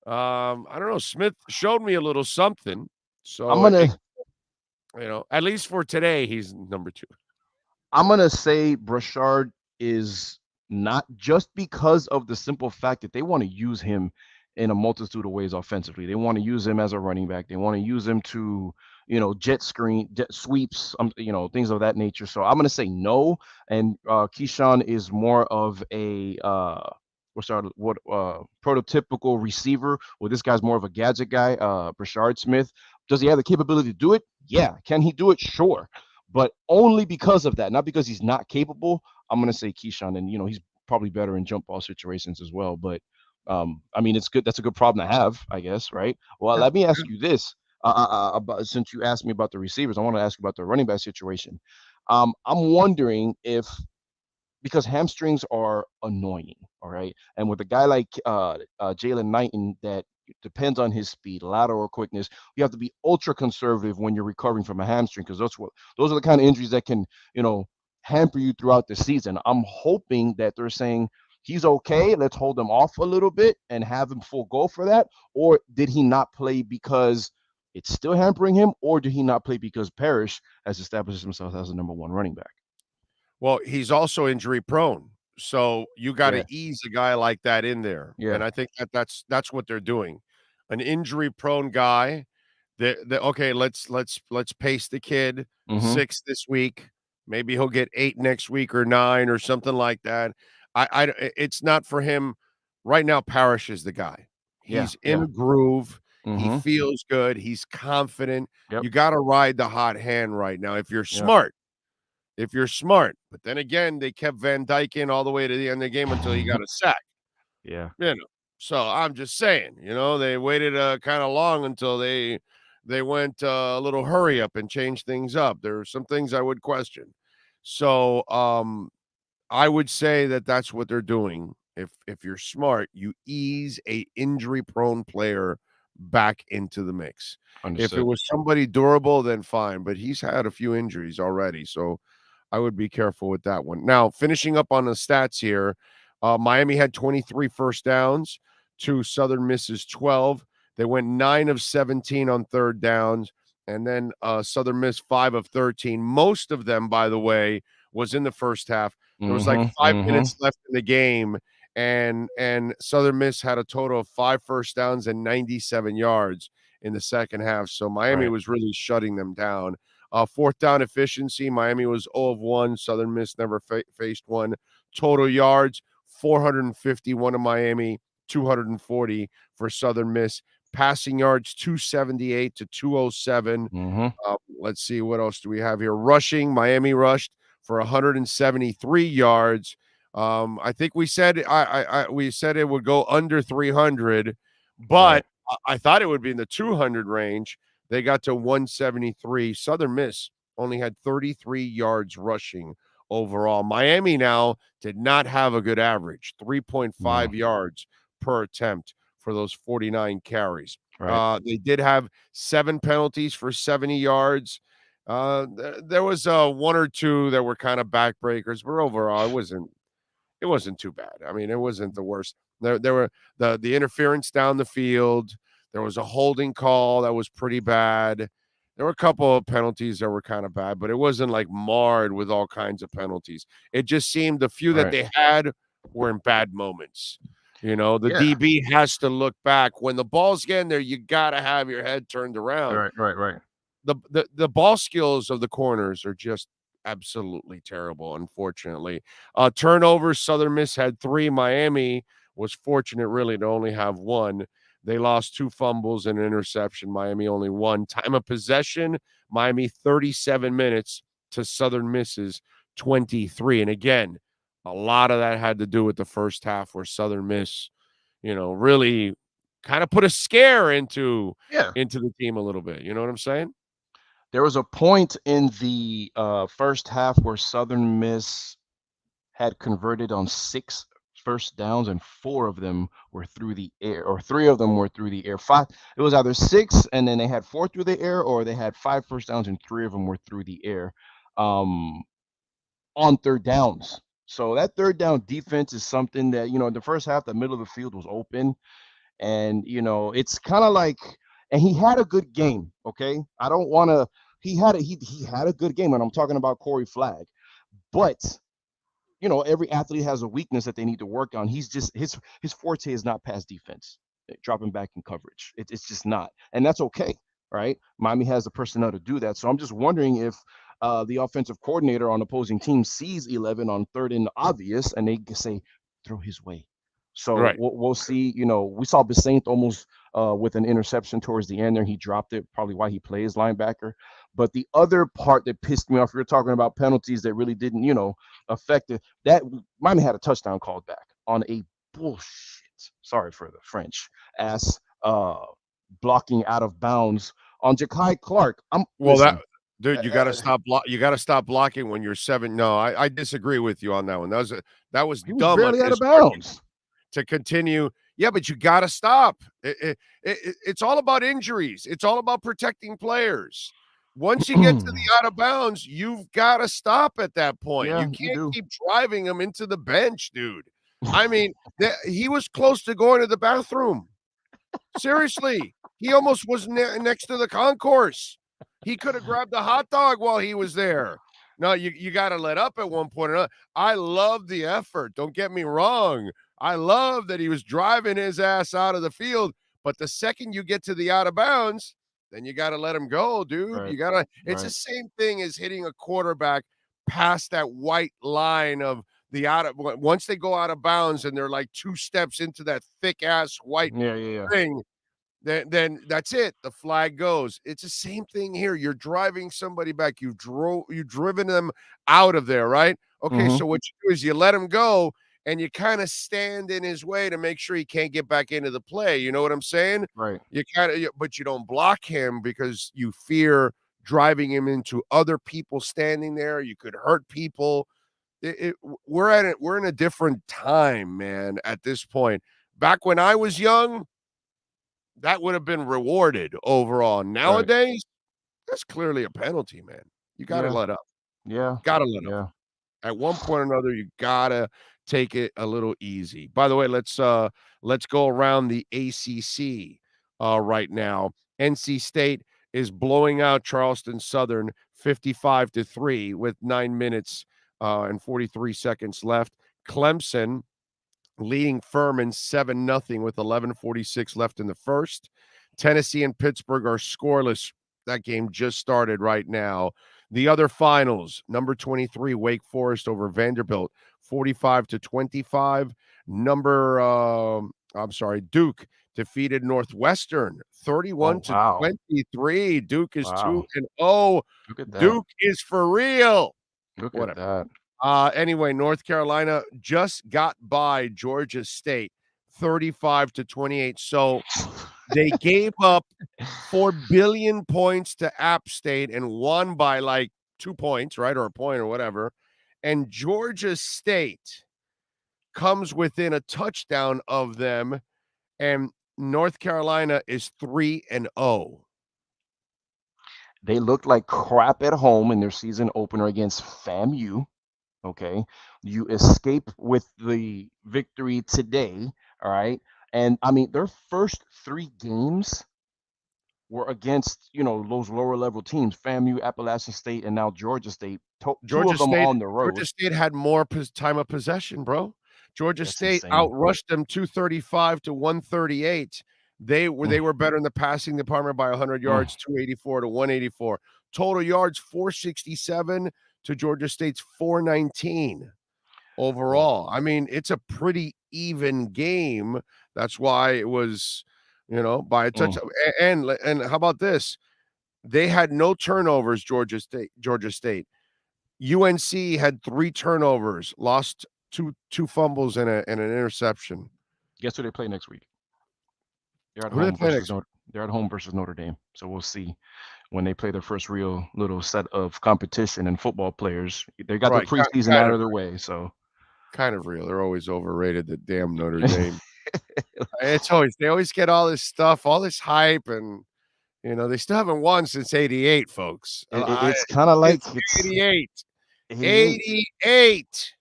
[SPEAKER 3] I don't know. Smith showed me a little something. So
[SPEAKER 4] I'm gonna,
[SPEAKER 3] at least for today, he's number 2.
[SPEAKER 4] I'm gonna say Brashard is not, just because of the simple fact that they want to use him in a multitude of ways offensively. They want to use him as a running back. They want to use him to, jet sweeps, things of that nature. So I'm gonna say no. And Keyshawn is more of a prototypical receiver. Well, this guy's more of a gadget guy. Brashard Smith. Does he have the capability to do it? Yeah. Can he do it? Sure. But only because of that, not because he's not capable. I'm going to say Keyshawn, and he's probably better in jump ball situations as well. But it's good. That's a good problem to have, I guess, right? Well, let me ask you this. Since you asked me about the receivers, I want to ask you about the running back situation. I'm wondering if, because hamstrings are annoying, all right, and with a guy like Jalen Knighton that depends on his speed, lateral quickness, you have to be ultra conservative when you're recovering from a hamstring, because those are the kind of injuries that can hamper you throughout the season. I'm hoping that they're saying he's okay, let's hold him off a little bit and have him full go for that. Or did he not play because it's still hampering him, or did he not play because Parrish has established himself as the number 1 running back?
[SPEAKER 3] Well, he's also injury prone. So you got to ease a guy like that in there. Yeah. And I think that's what they're doing. An injury prone guy okay, let's pace the kid. 6 this week. Maybe he'll get 8 next week or 9 or something like that. It's not for him right now. Parrish is the guy. He's in a groove. He feels good. He's confident. Yep. You got to ride the hot hand right now if you're smart. If you're smart. But then again, they kept Van Dyke in all the way to the end of the game until he got a sack.
[SPEAKER 4] Yeah.
[SPEAKER 3] So I'm just saying, they waited kind of long until they went a little hurry up and changed things up. There are some things I would question. So I would say that's what they're doing. If you're smart, you ease a injury-prone player back into the mix. Understood. If it was somebody durable, then fine. But he's had a few injuries already, so I would be careful with that one. Now, finishing up on the stats here, Miami had 23 first downs to Southern Miss's 12. They went 9 of 17 on third downs, and then Southern Miss 5 of 13. Most of them, by the way, was in the first half. There was like 5 minutes left in the game, and Southern Miss had a total of 5 first downs and 97 yards in the second half. So Miami was really shutting them down. Fourth down efficiency, Miami was 0 of 1. Southern Miss never faced one. Total yards, 451 of Miami, 240 for Southern Miss. Passing yards, 278 to 207. Let's see, what else do we have here? Rushing, Miami rushed for 173 yards. I think we said we said it would go under 300, but I thought it would be in the 200 range. They got to 173. Southern Miss only had 33 yards rushing overall. Miami now did not have a good average, 3.5 yards per attempt for those 49 carries. They did have 7 penalties for 70 yards. There was one or two that were kind of backbreakers, but overall, it wasn't too bad. I mean, it wasn't the worst. There were the interference down the field. There was a holding call that was pretty bad. There were a couple of penalties that were kind of bad, but it wasn't like marred with all kinds of penalties. It just seemed the few that they had were in bad moments. The DB has to look back. When the ball's getting there, you got to have your head turned around.
[SPEAKER 4] Right.
[SPEAKER 3] The ball skills of the corners are just absolutely terrible, unfortunately. Turnovers, Southern Miss had 3. Miami was fortunate, really, to only have 1. They lost 2 fumbles and an interception. Miami only 1. Time of possession, Miami 37 minutes to Southern Miss's 23. And again, a lot of that had to do with the first half where Southern Miss, really kind of put a scare into the team a little bit. You know what I'm saying?
[SPEAKER 4] There was a point in the first half where Southern Miss had converted on 6 first downs, and 4 of them were through the air, or 3 of them were through the air. 5. It was either 6, and then they had 4 through the air, or they had 5 first downs, and 3 of them were through the air on third downs. So that third down defense is something that, in the first half, the middle of the field was open, and it's kind of like. And he had a good game, okay? I don't want to. He had a good game, and I'm talking about Corey Flagg. But every athlete has a weakness that they need to work on. He's just his forte is not pass defense, dropping back in coverage. It's just not, and that's okay, right? Miami has the personnel to do that. So I'm just wondering if the offensive coordinator on opposing team sees 11 on third and obvious, and they say throw his way. So we'll see. We saw Besaint almost with an interception towards the end there. He dropped it, probably why he plays linebacker. But the other part that pissed me off, you're talking about penalties that really didn't, affect it. That Miami had a touchdown called back on a bullshit, sorry for the French, ass blocking out of bounds on Ja'Kai Clark.
[SPEAKER 3] Dude, you got to stop. You got to stop blocking when you're 7. No, I disagree with you on that one. That was
[SPEAKER 4] he was
[SPEAKER 3] dumb.
[SPEAKER 4] Barely out of bounds.
[SPEAKER 3] To continue. Yeah, but you got to stop. It's all about injuries. It's all about protecting players. Once you get to the out of bounds, you've got to stop at that point.
[SPEAKER 4] Yeah,
[SPEAKER 3] you can't keep driving them into the bench, dude. I mean, he was close to going to the bathroom. Seriously, he almost was next to the concourse. He could have grabbed a hot dog while he was there. No, you got to let up at one point or another. I love the effort. Don't get me wrong. I love that he was driving his ass out of the field. But the second you get to the out of bounds, then you got to let him go, dude.
[SPEAKER 4] Right.
[SPEAKER 3] You got to. It's the same thing as hitting a quarterback past that white line of the out of. Once they go out of bounds and they're like 2 steps into that thick ass white thing. Then that's it. The flag goes. It's the same thing here. You're driving somebody back. You've driven them out of there, right? Okay, so what you do is you let him go, and you kind of stand in his way to make sure he can't get back into the play. You know what I'm saying?
[SPEAKER 4] Right.
[SPEAKER 3] But you don't block him because you fear driving him into other people standing there. You could hurt people. We're in a different time, man. At this point, back when I was young, that would have been rewarded overall. Nowadays, that's clearly a penalty, man. You got to let up.
[SPEAKER 4] Yeah.
[SPEAKER 3] Got to let up. At one point or another, you got to take it a little easy. By the way, let's go around the ACC right now. NC State is blowing out Charleston Southern 55-3 with 9 minutes and 43 seconds left. Clemson leading Furman 7-0 with 11:46 left in the first. Tennessee and Pittsburgh are scoreless. That game just started right now. The other finals, number 23, Wake Forest over Vanderbilt, 45-25. Duke defeated Northwestern, 31-23. Duke is 2-0.
[SPEAKER 4] Look at that.
[SPEAKER 3] Duke is for real.
[SPEAKER 4] Look at that.
[SPEAKER 3] Anyway, North Carolina just got by Georgia State 35-28. So they gave up 4 billion points to App State and won by like 2 points, right? Or a point or whatever. And Georgia State comes within a touchdown of them. And North Carolina is 3-0.
[SPEAKER 4] They looked like crap at home in their season opener against FAMU. Okay, you escape with the victory today. All right, and I mean their first 3 games were against those lower level teams, FAMU, Appalachian State, and now Georgia State. Two
[SPEAKER 3] Georgia
[SPEAKER 4] of them
[SPEAKER 3] State
[SPEAKER 4] on the road.
[SPEAKER 3] Georgia State had more time of possession, bro. Georgia
[SPEAKER 4] That's
[SPEAKER 3] State
[SPEAKER 4] insane.
[SPEAKER 3] outrushed them 235 to 138. They were better in the passing department by 100 yards, 284 to 184. Total yards 467 to Georgia State's 419 overall. I mean, it's a pretty even game. That's why it was, by a touch. And how about this? They had no turnovers, Georgia State. UNC had 3 turnovers, lost two fumbles and an interception.
[SPEAKER 4] Guess who they play next week? They're at
[SPEAKER 3] Who do they
[SPEAKER 4] home
[SPEAKER 3] play
[SPEAKER 4] versus they're at home versus Notre Dame. So we'll see when they play their first real little set of competition and football players. They got the preseason out of their way, so
[SPEAKER 3] kind of real. They're always overrated, the damn Notre Dame. They always get all this stuff, all this hype, and they still haven't won since '88, folks.
[SPEAKER 4] It's kind of like
[SPEAKER 3] it's 88.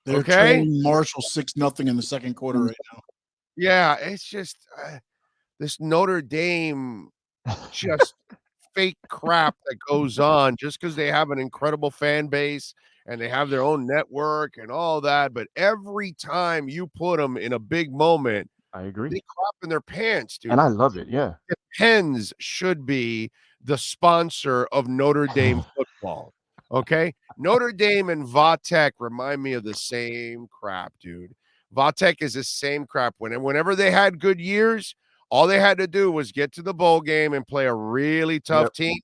[SPEAKER 6] They're trailing Marshall 6-0 in the second quarter right now.
[SPEAKER 3] Yeah, it's just this Notre Dame just fake crap that goes on just because they have an incredible fan base and they have their own network and all that. But every time you put them in a big moment,
[SPEAKER 4] I agree.
[SPEAKER 3] They crop in their pants, dude.
[SPEAKER 4] And I love it. Yeah.
[SPEAKER 3] The Pens should be the sponsor of Notre Dame football. Okay. Notre Dame and Vatek remind me of the same crap, dude. Vatek is the same crap. Whenever they had good years, all they had to do was get to the bowl game and play a really tough team.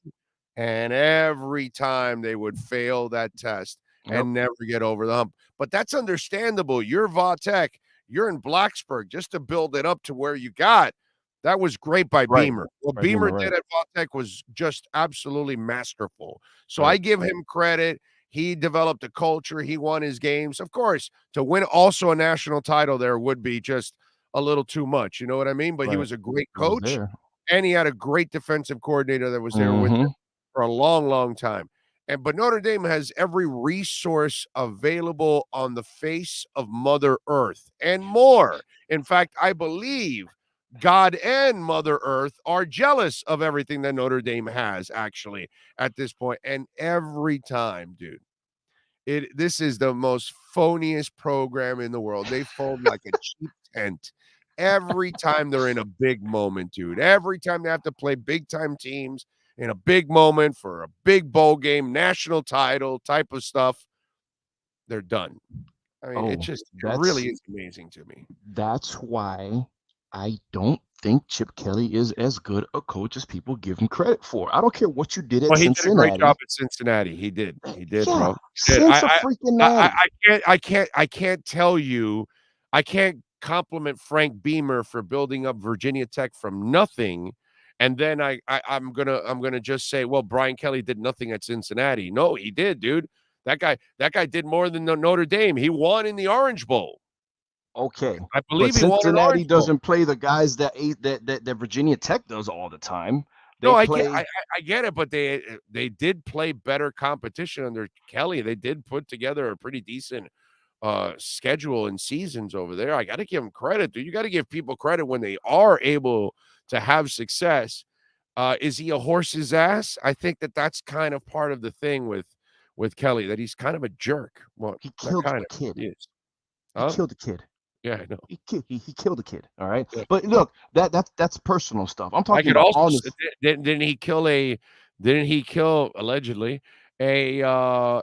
[SPEAKER 3] And every time they would fail that test and never get over the hump. But that's understandable. You're Vatek. You're in Blacksburg just to build it up to where you got. That was great by Beamer. What Beamer did at Vatek was just absolutely masterful. So I give him credit. He developed a culture. He won his games. Of course, to win also a national title there would be just a little too much. You know what I mean? But he was a great coach, and he had a great defensive coordinator that was there with him for a long, long time. But Notre Dame has every resource available on the face of Mother Earth and more. In fact, I believe God and Mother Earth are jealous of everything that Notre Dame has actually at this point. And every time, dude, this is the most phoniest program in the world. They fold like a cheap tent every time they're in a big moment, dude. Every time they have to play big time teams in a big moment for a big bowl game, national title type of stuff, they're done. I mean, it really is amazing to me.
[SPEAKER 4] That's why I don't think Chip Kelly is as good a coach as people give him credit for. I don't care what you did at Cincinnati. He did a great job
[SPEAKER 3] at Cincinnati. He did, bro. I can't tell you. I can't compliment Frank Beamer for building up Virginia Tech from nothing. And then I'm gonna just say, well, Brian Kelly did nothing at Cincinnati. No, he did, dude. That guy did more than Notre Dame. He won in the Orange Bowl.
[SPEAKER 4] Okay,
[SPEAKER 3] I believe
[SPEAKER 4] Cincinnati doesn't play the guys that Virginia Tech does all the time.
[SPEAKER 3] I get it, but they did play better competition under Kelly. They did put together a pretty decent schedule and seasons over there. I got to give them credit, dude. You got to give people credit when they are able to have success. Is he a horse's ass? I think that's kind of part of the thing with Kelly, that he's kind of a jerk. Well,
[SPEAKER 4] he killed the kid. He killed the kid.
[SPEAKER 3] Yeah, I know.
[SPEAKER 4] He killed the kid. All right, but look, that's personal stuff. I'm talking
[SPEAKER 3] about.
[SPEAKER 4] Also,
[SPEAKER 3] didn't he kill allegedly a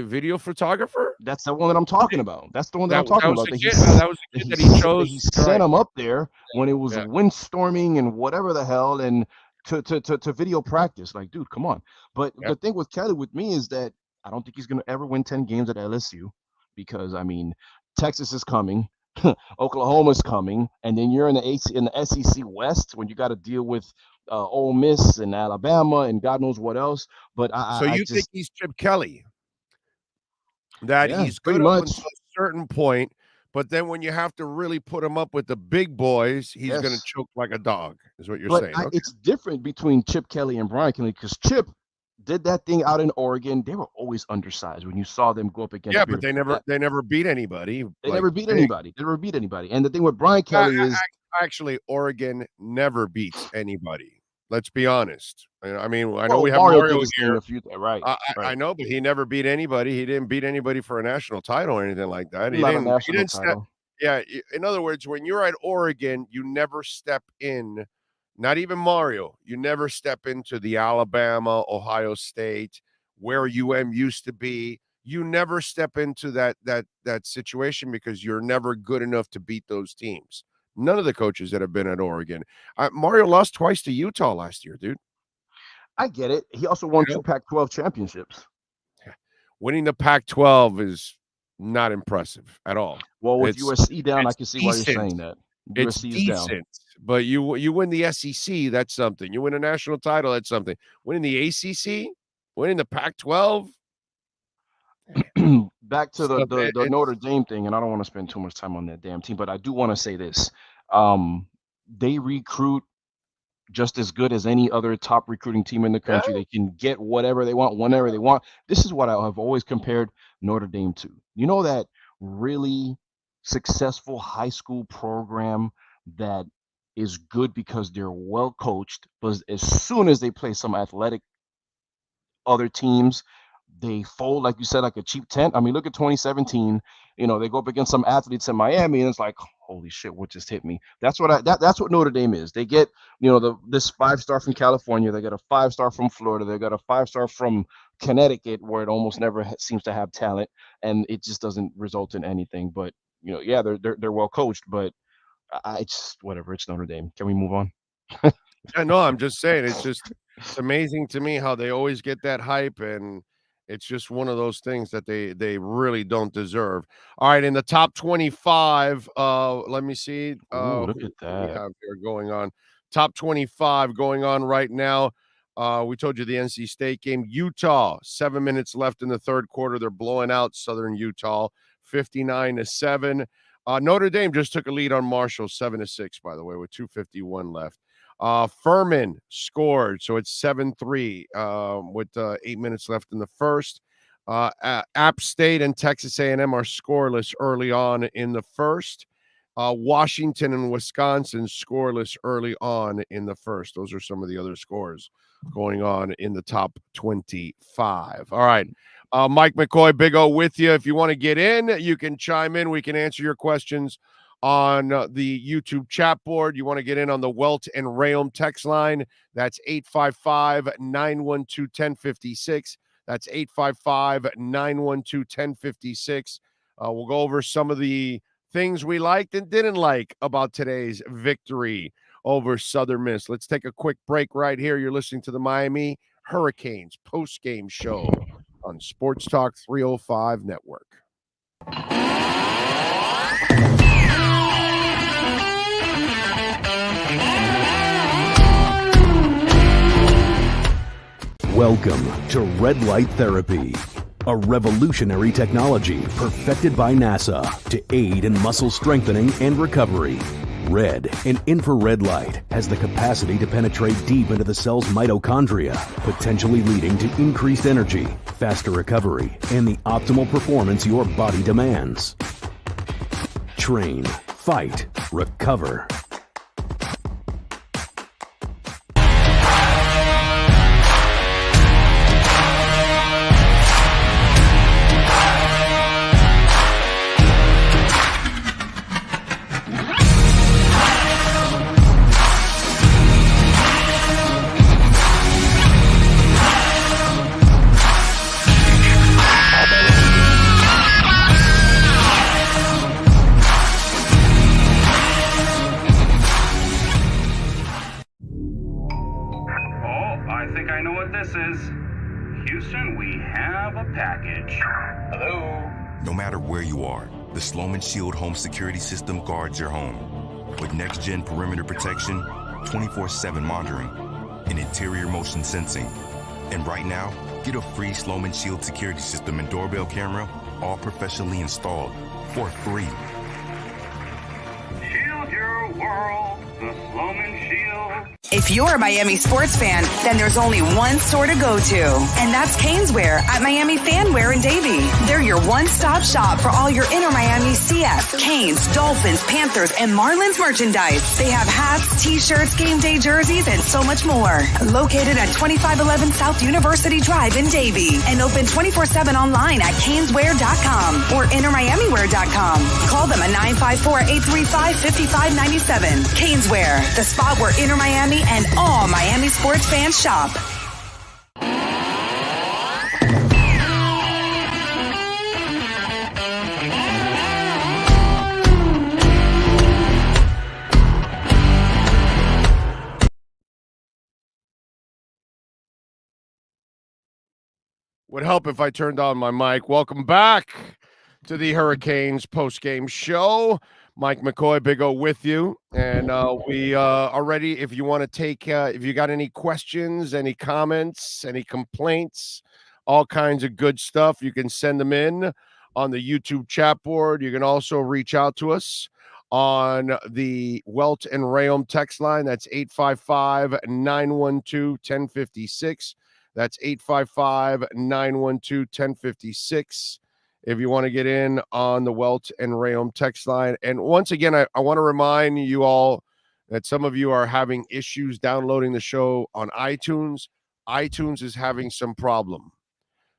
[SPEAKER 3] video photographer?
[SPEAKER 4] That's the one that I'm talking about. That's the one that I'm talking about.
[SPEAKER 3] That was the kid that he chose.
[SPEAKER 4] He sent him up there when it was windstorming and whatever the hell, and to video practice. Like, dude, come on. But the thing with Kelly with me is that I don't think he's going to ever win 10 games at LSU, because I mean, Texas is coming. Oklahoma's coming, and then you're in the SEC West when you got to deal with Ole Miss and Alabama and God knows what else. But
[SPEAKER 3] you think he's Chip Kelly? That he's good up until a certain point, But then when you have to really put him up with the big boys, he's going to choke like a dog, is what you're saying. Okay.
[SPEAKER 4] It's different between Chip Kelly and Brian Kelly because Chip did that thing out in Oregon. They were always undersized when you saw them go up against.
[SPEAKER 3] Yeah, but they never beat anybody.
[SPEAKER 4] They never beat anybody. They never beat anybody. And the thing with Brian Kelly is
[SPEAKER 3] actually Oregon never beats anybody. Let's be honest. I mean, I know we have
[SPEAKER 4] Mario
[SPEAKER 3] here.
[SPEAKER 4] Right.
[SPEAKER 3] I know, but he never beat anybody. He didn't beat anybody for a national title or anything like that. He didn't step. Yeah. In other words, when you're at Oregon, you never step in. Not even Mario. You never step into the Alabama, Ohio State, where used to be. You never step into that situation because you're never good enough to beat those teams. None of the coaches that have been at Oregon. Mario lost twice to Utah last year, dude.
[SPEAKER 4] I get it. He also won 2 Pac-12 championships.
[SPEAKER 3] Winning the Pac-12 is not impressive at all.
[SPEAKER 4] Well, with USC down, I can see why you're saying that.
[SPEAKER 3] It's decent, but you win the SEC, that's something. You win a national title, that's something. Winning the ACC, winning the Pac-12.
[SPEAKER 4] Back to the Notre Dame thing, and I don't want to spend too much time on that damn team, but I do want to say this. They recruit just as good as any other top recruiting team in the country. They can get whatever they want, whenever they want. This is what I have always compared Notre Dame to. You know that really successful high school program that is good because they're well coached, but as soon as they play some athletic other teams, they fold, like you said, like a cheap tent. I mean, look at 2017. You know, they go up against some athletes in Miami, and it's like, holy shit, what just hit me? That's what that's what Notre Dame is. They get, this 5-star from California. They got a 5-star from Florida. They got a 5-star from Connecticut, where it almost never seems to have talent, and it just doesn't result in anything. But they're well coached, but it's whatever. It's Notre Dame. Can we move on?
[SPEAKER 3] Yeah, no, I'm just saying. It's amazing to me how they always get that hype, and it's just one of those things that they really don't deserve. All right, in the top 25, let me see.
[SPEAKER 4] Look at that.
[SPEAKER 3] We have here going on. Top 25 going on right now. We told you the NC State game. Utah, 7 minutes left in the third quarter. They're blowing out Southern Utah, 59-7. Notre Dame just took a lead on Marshall, 7-6, by the way, with 2:51 left. Furman scored, so it's 7-3 with 8 minutes left in the first. App State and Texas A&M are scoreless early on in the first. Washington and Wisconsin scoreless early on in the first. Those are some of the other scores going on in the top 25. All right. Mike McCoy, Big O with you. If you want to get in, you can chime in. We can answer your questions on the YouTube chat board. You want to get in on the Welt and Rayom text line. That's 855-912-1056. That's 855-912-1056. We'll go over some of the things we liked and didn't like about today's victory over Southern Miss. Let's take a quick break right here. You're listening to the Miami Hurricanes post-game show on Sports Talk 305 Network.
[SPEAKER 7] Welcome to Red Light Therapy, a revolutionary technology perfected by NASA to aid in muscle strengthening and recovery. Red and infrared light has the capacity to penetrate deep into the cell's mitochondria, potentially leading to increased energy, faster recovery, and the optimal performance your body demands. Train, fight, recover.
[SPEAKER 8] Shield Home Security System guards your home with next-gen perimeter protection, 24/7 monitoring, and interior motion sensing. And right now, get a free Sloman Shield security system and doorbell camera, all professionally installed, for free.
[SPEAKER 2] If you're a Miami sports fan, then there's only one store to go to, and that's Caneswear at Miami Fanwear in Davie. They're your one-stop shop for all your inner Miami CF, Canes, Dolphins, Panthers, and Marlins merchandise. They have hats, t-shirts, game day jerseys, and so much more. Located at 2511 South University Drive in Davie, and open 24/7 online at caneswear.com or innermiamiwear.com. Call them at 954-835-5597. Caneswear, the spot where Inner Miami and all Miami sports fans shop.
[SPEAKER 3] Would help if I turned on my mic. Welcome back to the Hurricanes post-game show. Mike McCoy, Big O with you. And we are ready. If you want to take, if you got any questions, any comments, any complaints, all kinds of good stuff, you can send them in on the YouTube chat board. You can also reach out to us on the Welt and Rayom text line. That's 855-912-1056. That's 855-912-1056. If you want to get in on the Welt and Rayom text line. And once again, I want to remind you all that some of you are having issues downloading the show on iTunes. iTunes is having some problem.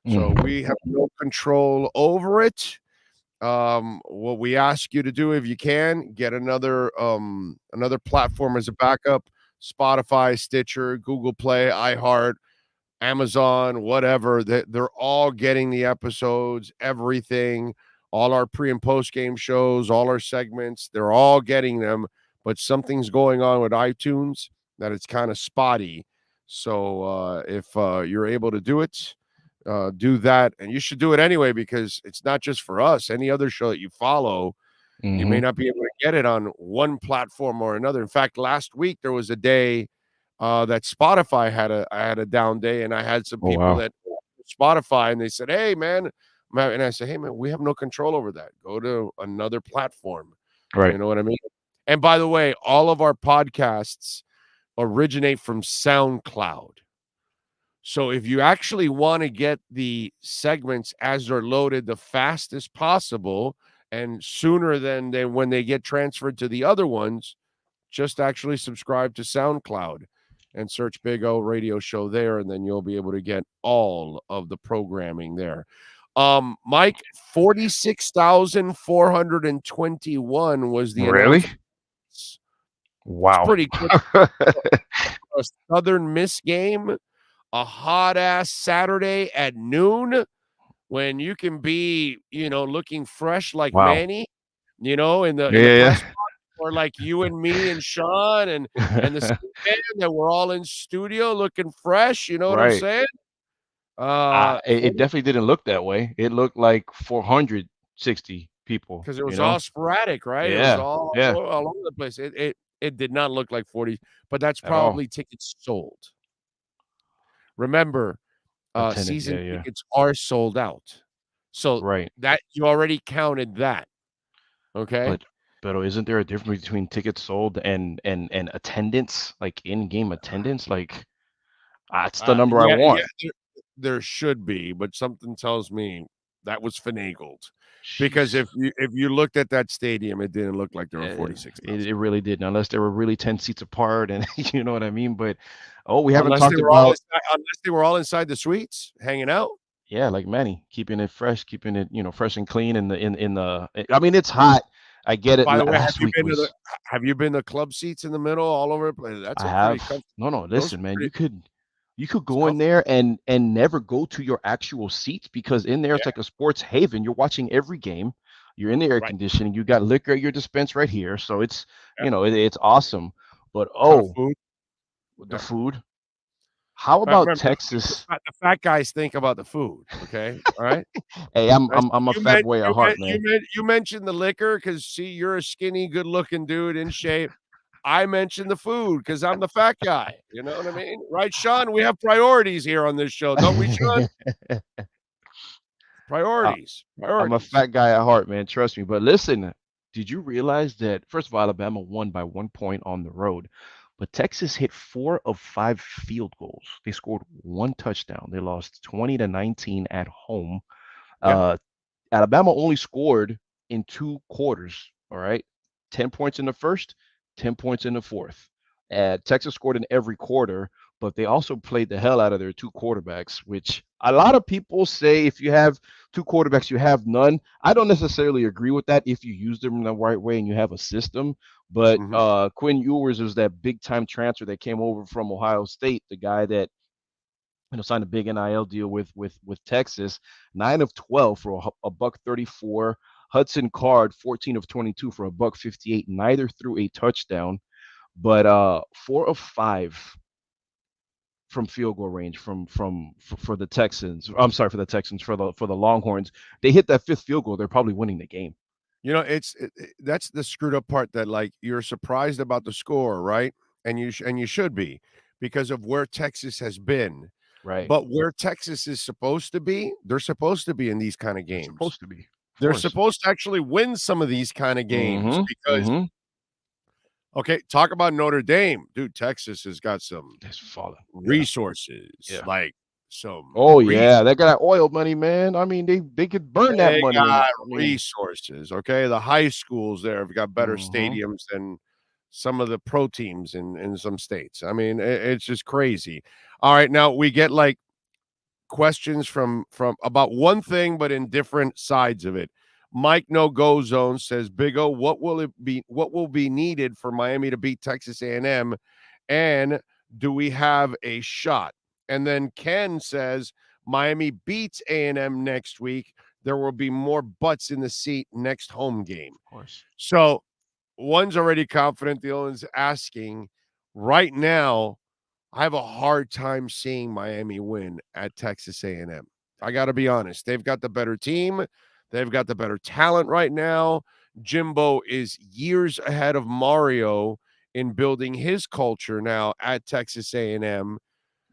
[SPEAKER 3] So we have no control over it. What we ask you to do, if you can, get another platform as a backup. Spotify, Stitcher, Google Play, iHeart, Amazon, whatever, they're all getting the episodes, everything, all our pre and post game shows, all our segments, they're all getting them, but something's going on with iTunes that it's kind of spotty. So if you're able to do it, do that. And you should do it anyway, because it's not just for us. Any other show that you follow, you may not be able to get it on one platform or another. In fact, last week there was a day that Spotify had a down day, and I had some people that Spotify, and they said, "Hey, man," and I said, "Hey, man, we have no control over that. Go to another platform."
[SPEAKER 4] Right.
[SPEAKER 3] You know what I mean? And by the way, all of our podcasts originate from SoundCloud. So if you actually want to get the segments as they're loaded the fastest possible and sooner than when they get transferred to the other ones, just actually subscribe to SoundCloud and search Big O Radio Show there, and then you'll be able to get all of the programming there. Mike, 46,421 was the
[SPEAKER 4] really? Wow.
[SPEAKER 3] It's pretty good. A Southern Miss game, a hot-ass Saturday at noon when you can be, looking fresh like Manny, in the press box, or like you and me and Sean and the man that we're all in studio looking fresh. You know what I'm saying?
[SPEAKER 4] It definitely didn't look that way. It looked like 460 people.
[SPEAKER 3] Because it was all sporadic, right?
[SPEAKER 4] Yeah.
[SPEAKER 3] It was all over the place. It did not look like 40, but that's probably tickets sold. Remember, season tickets are sold out. So that you already counted that. Okay.
[SPEAKER 4] But isn't there a difference between tickets sold and attendance, like in-game attendance? Like, that's the number I want.
[SPEAKER 3] Yeah, there should be, but something tells me that was finagled. Because if you looked at that stadium, it didn't look like there were 46,000.
[SPEAKER 4] It really didn't, unless they were really 10 seats apart, and you know what I mean. But we haven't
[SPEAKER 3] unless
[SPEAKER 4] talked about
[SPEAKER 3] unless they were all inside the suites hanging out.
[SPEAKER 4] Yeah, like Manny, keeping it fresh, keeping it fresh and clean in the. I mean, it's hot. I get it.
[SPEAKER 3] By the way, have you been to club seats in the middle all over the place? That's
[SPEAKER 4] no. Listen, man, you could go in there and never go to your actual seats, because in there it's like a sports haven. You're watching every game. You're in the air conditioning. You got liquor at your dispense right here, so it's it's awesome. But the food. How about Texas?
[SPEAKER 3] The fat guys think about the food. Okay, all right.
[SPEAKER 4] Hey, I'm a fat boy at heart, man.
[SPEAKER 3] You mentioned the liquor because you're a skinny, good-looking dude in shape. I mentioned the food because I'm the fat guy. You know what I mean, right, Sean? We have priorities here on this show, don't we, Sean? Priorities.
[SPEAKER 4] I'm a fat guy at heart, man. Trust me. But listen, did you realize that, first of all, Alabama won by 1 point on the road, but Texas hit 4 of 5 field goals. They scored 1 touchdown. They lost 20-19 at home.
[SPEAKER 3] Yeah.
[SPEAKER 4] Alabama only scored in 2 quarters, all right? 10 points in the first, 10 points in the fourth. Texas scored in every quarter, but they also played the hell out of their 2 quarterbacks, which a lot of people say if you have 2 quarterbacks, you have none. I don't necessarily agree with that if you use them in the right way and you have a system. But Quinn Ewers is that big-time transfer that came over from Ohio State, the guy that signed a big NIL deal with Texas. 9 of 12 for a $134. Hudson Card, 14 of 22 for a $158. Neither threw a touchdown, but 4 of 5 from field goal range for the Texans. I'm sorry, for the Texans, for the Longhorns. They hit that 5th field goal, they're probably winning the game.
[SPEAKER 3] That's the screwed up part, that like you're surprised about the score, right? And you should be, because of where Texas has been.
[SPEAKER 4] Right.
[SPEAKER 3] But where Texas is supposed to be, they're supposed to be in these kind of games.
[SPEAKER 4] Supposed to be.
[SPEAKER 3] They're supposed to actually win some of these kind of games because okay, talk about Notre Dame. Dude, Texas has got some resources.
[SPEAKER 4] Yeah.
[SPEAKER 3] Like some
[SPEAKER 4] they got oil money, man. I mean, they could burn that money.
[SPEAKER 3] Got resources. Okay. The high schools there have got better stadiums than some of the pro teams in some states. I mean, it's just crazy. All right, now we get like questions from about one thing, but in different sides of it. Mike No Go Zone says, Big O, what will be needed for Miami to beat Texas A&M, and do we have a shot? And then Ken says, Miami beats A&M next week. There will be more butts in the seat next home game.
[SPEAKER 4] Of course.
[SPEAKER 3] So one's already confident. The other one's asking. Right now, I have a hard time seeing Miami win at Texas A&M. I got to be honest. They've got the better team. They've got the better talent right now. Jimbo is years ahead of Mario in building his culture now at Texas A&M.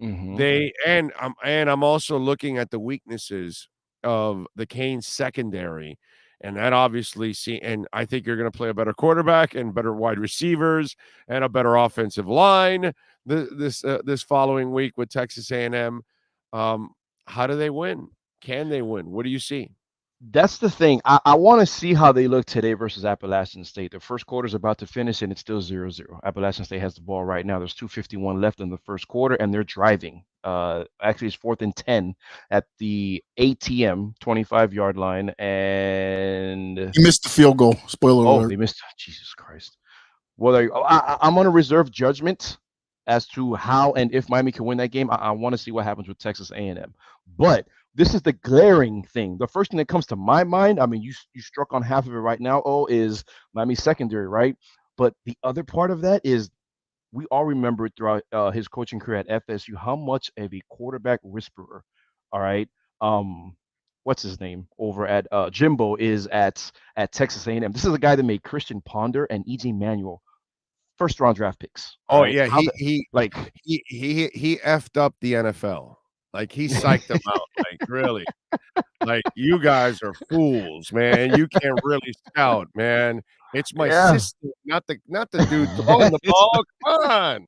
[SPEAKER 3] I'm also looking at the weaknesses of the Canes secondary. And that obviously and I think you're going to play a better quarterback and better wide receivers and a better offensive line this following week with Texas A&M. How do they win? Can they win? What do you see?
[SPEAKER 4] That's the thing. I want to see how they look today versus Appalachian State. The first quarter is about to finish, and it's still 0-0. Appalachian State has the ball right now. There's 2:51 left in the first quarter, and they're driving. Actually, it's 4th and 10 at the ATM 25-yard line, and
[SPEAKER 6] you missed the field goal. Spoiler alert.
[SPEAKER 4] They missed. Jesus Christ. Well, I'm going to reserve judgment as to how and if Miami can win that game. I want to see what happens with Texas A&M. But this is the glaring thing. The first thing that comes to my mind, I mean, you struck on half of it right now, is Miami secondary, right? But the other part of that is we all remember throughout his coaching career at FSU how much of a quarterback whisperer, all right, what's his name over at Jimbo is at Texas A&M. This is a guy that made Christian Ponder and E.J. Manuel first-round draft picks.
[SPEAKER 3] Oh, right? Yeah, he effed up the NFL. Like, he psyched them out. Like, really. Like, you guys are fools, man. You can't really scout, man. It's my system, not the dude throwing the ball. Come on.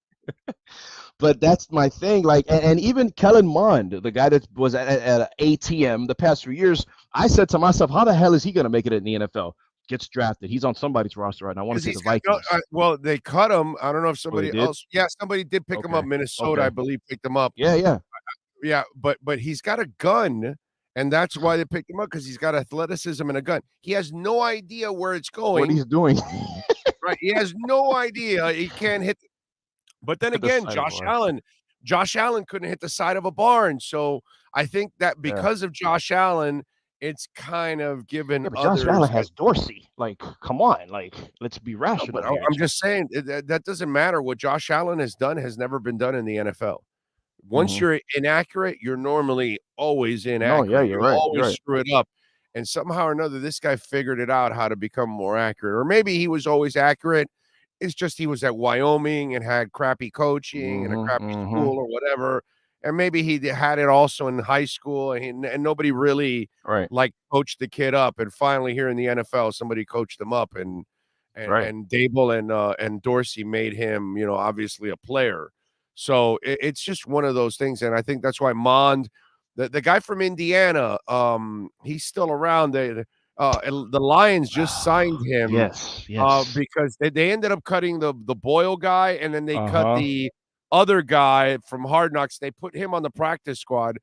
[SPEAKER 4] But that's my thing. Like, and even Kellen Mond, the guy that was at ATM the past few years, I said to myself, how the hell is he going to make it in the NFL? Gets drafted. He's on somebody's roster right now. I want to see the Vikings.
[SPEAKER 3] Well, they cut him. I don't know if somebody else. Yeah, somebody did pick him up. Minnesota, I believe, picked him up. Yeah, but he's got a gun, and that's why they picked him up, because he's got athleticism and a gun. He has no idea where it's going.
[SPEAKER 4] What he's doing.
[SPEAKER 3] Right. He has no idea. He can't hit. But then again, Josh Allen couldn't hit the side of a barn. So I think that because of Josh Allen, it's kind of given others.
[SPEAKER 4] Josh Allen has Dorsey. Like, come on. Like, let's be rational.
[SPEAKER 3] No, I'm just saying that doesn't matter. What Josh Allen has done has never been done in the NFL. Once you're inaccurate, you're normally always inaccurate.
[SPEAKER 4] Oh, yeah, you're right.
[SPEAKER 3] Always screw it up. And somehow or another, this guy figured it out how to become more accurate. Or maybe he was always accurate. It's just he was at Wyoming and had crappy coaching and a crappy school or whatever. and maybe he had it also in high school, and nobody really like coached the kid up. And finally, here in the NFL, somebody coached him up, and Dable and Dorsey made him, obviously a player. So it's just one of those things, and I think that's why Mond, the guy from Indiana, he's still around. The Lions just signed him, because they ended up cutting the Boyle guy, and then they cut the other guy from Hard Knocks. They put him on the practice squad,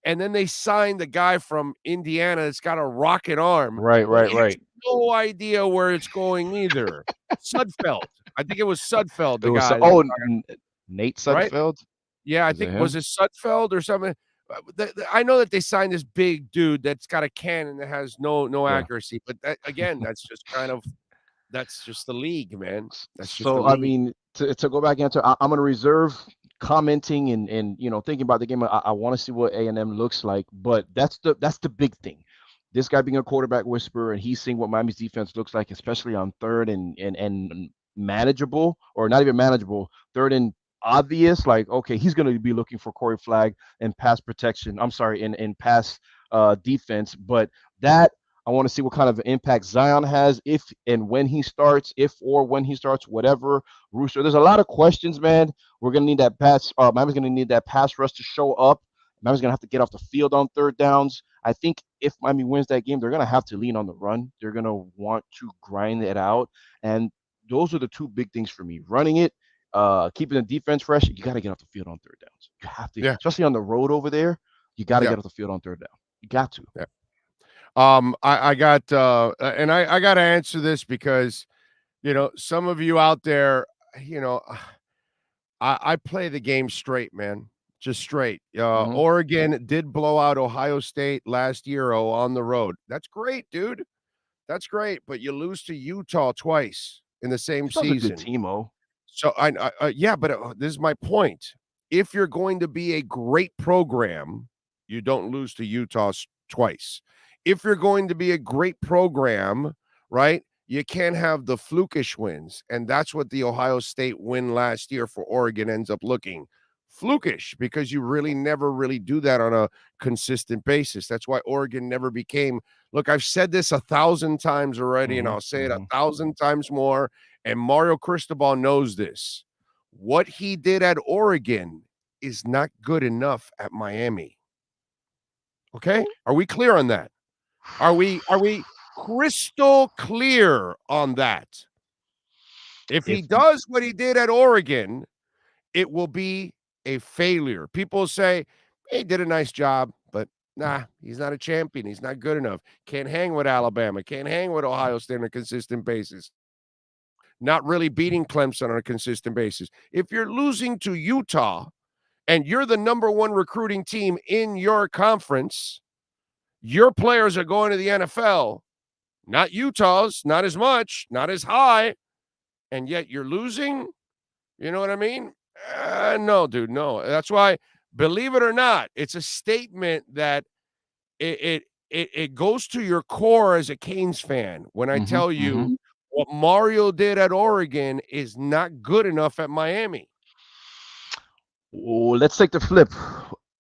[SPEAKER 3] and then they signed the guy from Indiana that's got a rocket arm.
[SPEAKER 4] Right.
[SPEAKER 3] No idea where it's going either. Sudfeld. I think it was Sudfeld, the guy.
[SPEAKER 4] Nate Sudfeld?
[SPEAKER 3] Right? Yeah, I think was it Sudfeld or something? I know that they signed this big dude that's got a cannon that has no accuracy, but again, that's just the league, man. That's just the league.
[SPEAKER 4] I mean, to go back into, I'm going to reserve commenting and thinking about the game. I want to see what A&M looks like, but that's the big thing. This guy being a quarterback whisperer, and he's seeing what Miami's defense looks like, especially on third and manageable, or not even manageable, third and obvious. Like, okay, he's going to be looking for Corey Flagg and pass protection. I'm sorry, in pass defense. But that, I want to see what kind of impact Zion has, if and when he starts, whatever. Rooster, there's a lot of questions, man. We're going to need that pass. Miami's going to need that pass rush to show up. Miami's going to have to get off the field on third downs. I think if Miami wins that game, they're going to have to lean on the run. They're going to want to grind it out. And those are the two big things for me. Running it, keeping the defense fresh. You got to get off the field on third downs. You have to, especially on the road over there. You got to get off the field on third down. You got to.
[SPEAKER 3] Yeah. I got to answer this because, some of you out there, I play the game straight, man. Just straight. Oregon did blow out Ohio State last year on the road. That's great, dude. That's great. But you lose to Utah twice in the same season.
[SPEAKER 4] That's a good team,
[SPEAKER 3] So but this is my point. If you're going to be a great program, you don't lose to Utah twice. If you're going to be a great program, right, you can't have the flukish wins. And that's what the Ohio State win last year for Oregon ends up looking. Flukish, because you really never really do that on a consistent basis. That's why Oregon never became. Look, I've said this 1,000 times already, and I'll say it 1,000 times more. And Mario Cristobal knows this. What he did at Oregon is not good enough at Miami. Okay? Are we clear on that? Are we crystal clear on that? If he does what he did at Oregon, it will be a failure. People say, hey, he did a nice job, but nah, he's not a champion. He's not good enough. Can't hang with Alabama. Can't hang with Ohio State on a consistent basis. Not really beating Clemson on a consistent basis. If you're losing to Utah and you're the number one recruiting team in your conference, your players are going to the NFL, not Utah's, not as much, not as high, and yet you're losing. You know what I mean? No, dude, no. That's why, believe it or not, it's a statement that it goes to your core as a Canes fan when I tell you what Mario did at Oregon is not good enough at Miami.
[SPEAKER 4] Oh, let's take the flip.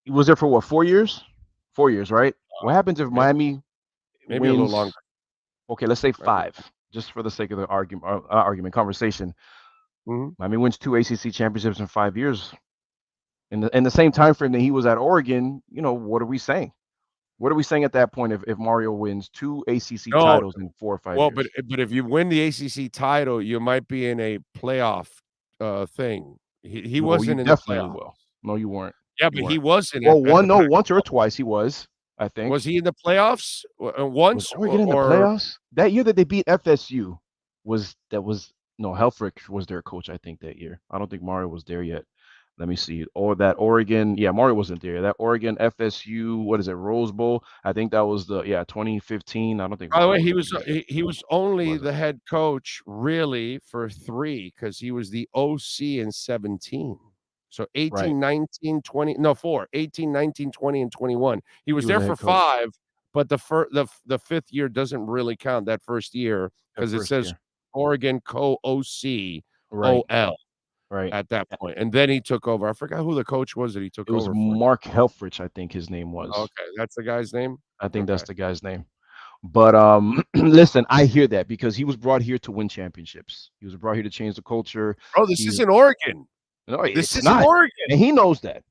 [SPEAKER 4] He was there for what, 4 years? 4 years, right? What happens if Miami
[SPEAKER 3] maybe
[SPEAKER 4] wins?
[SPEAKER 3] A little longer? Okay,
[SPEAKER 4] let's say 5, just for the sake of the argument conversation. Miami wins 2 ACC championships in 5 years. In the same time frame that he was at Oregon, what are we saying? What are we saying at that point if Mario wins 2 ACC titles in 4 or 5 years?
[SPEAKER 3] Well, but if you win the ACC title, you might be in a playoff thing. He wasn't in the playoff.
[SPEAKER 4] Will. No, you weren't.
[SPEAKER 3] Yeah, but he was in it.
[SPEAKER 4] Well, once or twice he was, I think.
[SPEAKER 3] Was he in the playoffs once?
[SPEAKER 4] Was Oregon in the playoffs? That year that they beat FSU Helfrich was their coach, I think, that year. I don't think Mario was there yet. Let me see. Or that Oregon, Mario wasn't there. That Oregon FSU, Rose Bowl. I think that was 2015. I don't think.
[SPEAKER 3] By the way, he was only the head coach really for 3 because he was the OC in 17. So 18, 19, 20, no 4, 18, 19, 20, and 21. He was there for 5, but the 5th year doesn't really count, that first year, because it says Oregon co-OC OL.
[SPEAKER 4] Right.
[SPEAKER 3] at that point. And then he took over. I forgot who the coach was that he took
[SPEAKER 4] It was
[SPEAKER 3] over for.
[SPEAKER 4] Mark Helfrich, I think his name was.
[SPEAKER 3] Okay, that's the guy's name?
[SPEAKER 4] I think that's
[SPEAKER 3] Okay.
[SPEAKER 4] the guy's name. But listen, I hear that because he was brought here to win championships. He was brought here to change the culture.
[SPEAKER 3] Oh, this isn't Oregon.
[SPEAKER 4] No,
[SPEAKER 3] This
[SPEAKER 4] it's
[SPEAKER 3] isn't
[SPEAKER 4] not.
[SPEAKER 3] Oregon.
[SPEAKER 4] And he knows that.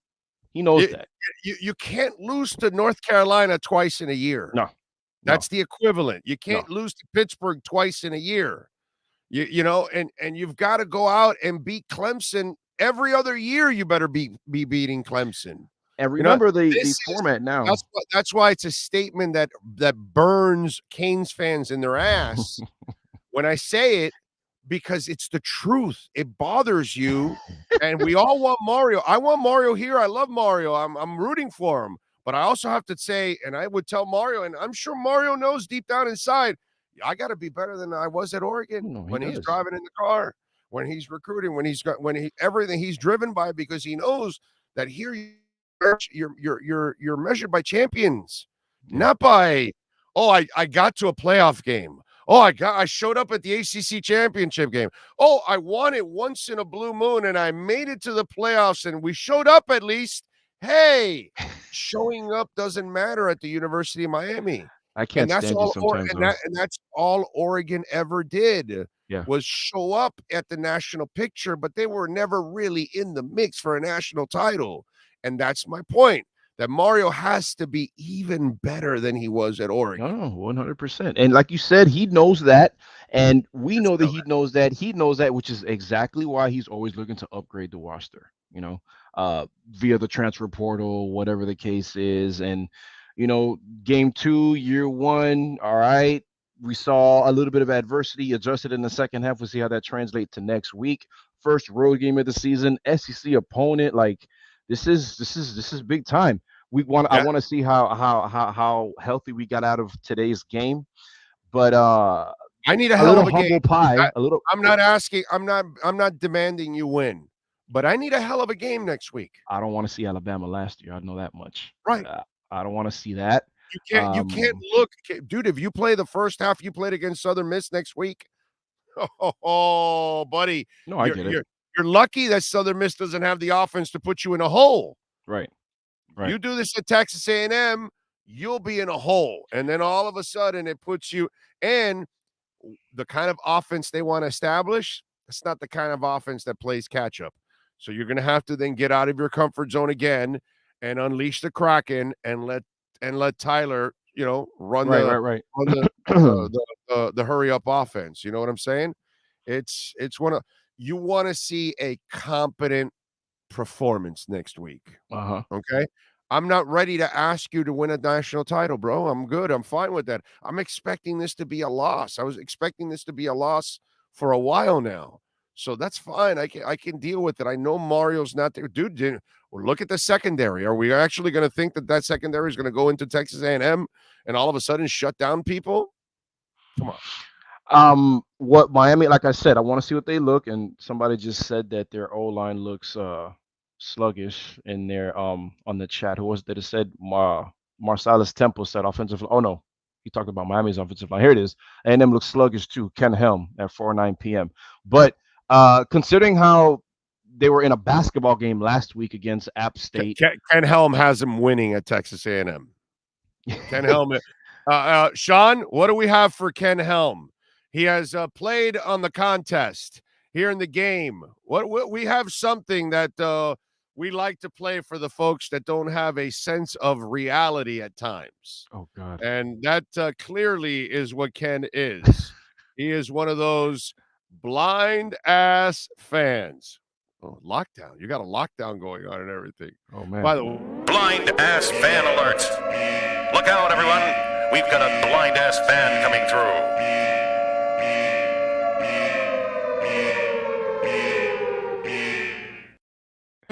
[SPEAKER 4] He knows that.
[SPEAKER 3] You can't lose to North Carolina twice in a year.
[SPEAKER 4] No.
[SPEAKER 3] That's the equivalent. You can't lose to Pittsburgh twice in a year. You know, and you've got to go out and beat Clemson every other year. You better be beating Clemson.
[SPEAKER 4] And remember the format now.
[SPEAKER 3] That's why it's a statement that burns Canes fans in their ass when I say it, because it's the truth. It bothers you, and we all want Mario. I want Mario here. I love Mario. I'm rooting for him. But I also have to say, and I would tell Mario, and I'm sure Mario knows deep down inside, I got to be better than I was at Oregon he's driving in the car, when he's recruiting, when everything he's driven by, because he knows that here you're measured by champions, not by I got to a playoff game. I showed up at the ACC championship game. I won it once in a blue moon, and I made it to the playoffs, and we showed up at least. Hey, showing up doesn't matter at the University of Miami.
[SPEAKER 4] I can't stand you sometimes.
[SPEAKER 3] And that's all Oregon ever did was show up at the national picture, but they were never really in the mix for a national title. And that's my point, that Mario has to be even better than he was at Oregon.
[SPEAKER 4] No, 100%. And like you said, he knows that. And we know that he knows that. He knows that, which is exactly why he's always looking to upgrade the roster, via the transfer portal, whatever the case is. And, game 2, year 1, all right, we saw a little bit of adversity, adjusted in the second half. We'll see how that translates to next week. First road game of the season, SEC opponent. Like, this is big time. I want to see how healthy we got out of today's game. But
[SPEAKER 3] I need a hell of a
[SPEAKER 4] humble
[SPEAKER 3] game.
[SPEAKER 4] Pie.
[SPEAKER 3] I'm not demanding you win, but I need a hell of a game next week.
[SPEAKER 4] I don't want to see Alabama last year. I know that much.
[SPEAKER 3] Right.
[SPEAKER 4] I don't want to see that.
[SPEAKER 3] You can't look, dude. If you play the first half you played against Southern Miss next week, buddy.
[SPEAKER 4] No, I get it.
[SPEAKER 3] You're lucky that Southern Miss doesn't have the offense to put you in a hole.
[SPEAKER 4] Right.
[SPEAKER 3] You do this at Texas A&M, you'll be in a hole, and then all of a sudden it puts you. And the kind of offense they want to establish, it's not the kind of offense that plays catch up. So you're going to have to then get out of your comfort zone again and unleash the Kraken and let Tyler, run the hurry up offense. You know what I'm saying? It's you want to see a competent performance next week. Okay. I'm not ready to ask you to win a national title, bro. I'm good. I'm fine with that. I'm expecting this to be a loss. I was expecting this to be a loss for a while now. So that's fine. I can deal with it. I know Mario's not there. Dude, look at the secondary. Are we actually going to think that secondary is going to go into Texas A&M and all of a sudden shut down people? Come on.
[SPEAKER 4] What Miami, like I said, I want to see what they look. And somebody just said that their O-line looks sluggish in their on the chat. Who was that? It said Marcellus Temple said offensive. Oh no, he talked about Miami's offensive line. Here it is. A&M looks sluggish too. Ken Helm at 4:09 p.m. But considering how they were in a basketball game last week against App State,
[SPEAKER 3] Ken Helm has him winning at Texas A&M. Ken Helm. Sean, what do we have for Ken Helm? He has played on the contest here in the game. What we have something that we like to play for the folks that don't have a sense of reality at times.
[SPEAKER 4] Oh God!
[SPEAKER 3] And that clearly is what Ken is. He is one of those blind ass fans. Oh, lockdown! You got a lockdown going on and everything.
[SPEAKER 4] Oh man!
[SPEAKER 3] By the way,
[SPEAKER 9] blind ass fan alert! Look out, everyone! We've got a blind ass fan coming through.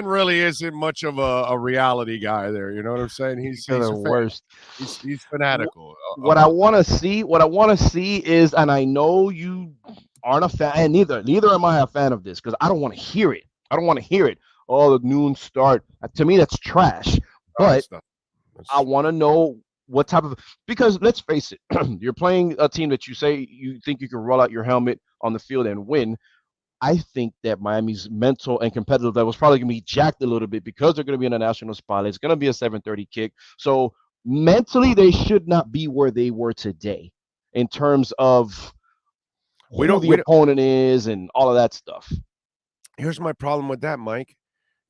[SPEAKER 3] Really isn't much of a reality guy there. You know what I'm saying? He's
[SPEAKER 4] the worst.
[SPEAKER 3] He's fanatical.
[SPEAKER 4] What I want to see is, and I know you aren't a fan, and neither am I a fan of this, because I don't want to hear it. Oh, the noon start. To me, that's trash. But I want to know what type of, because let's face it, you're playing a team that you say you think you can roll out your helmet on the field and win. I think that Miami's mental and competitive level is probably going to be jacked a little bit because they're going to be in a national spotlight. It's going to be a 7:30 kick. So mentally, they should not be where they were today in terms of who the opponent is and all of that stuff.
[SPEAKER 3] Here's my problem with that, Mike.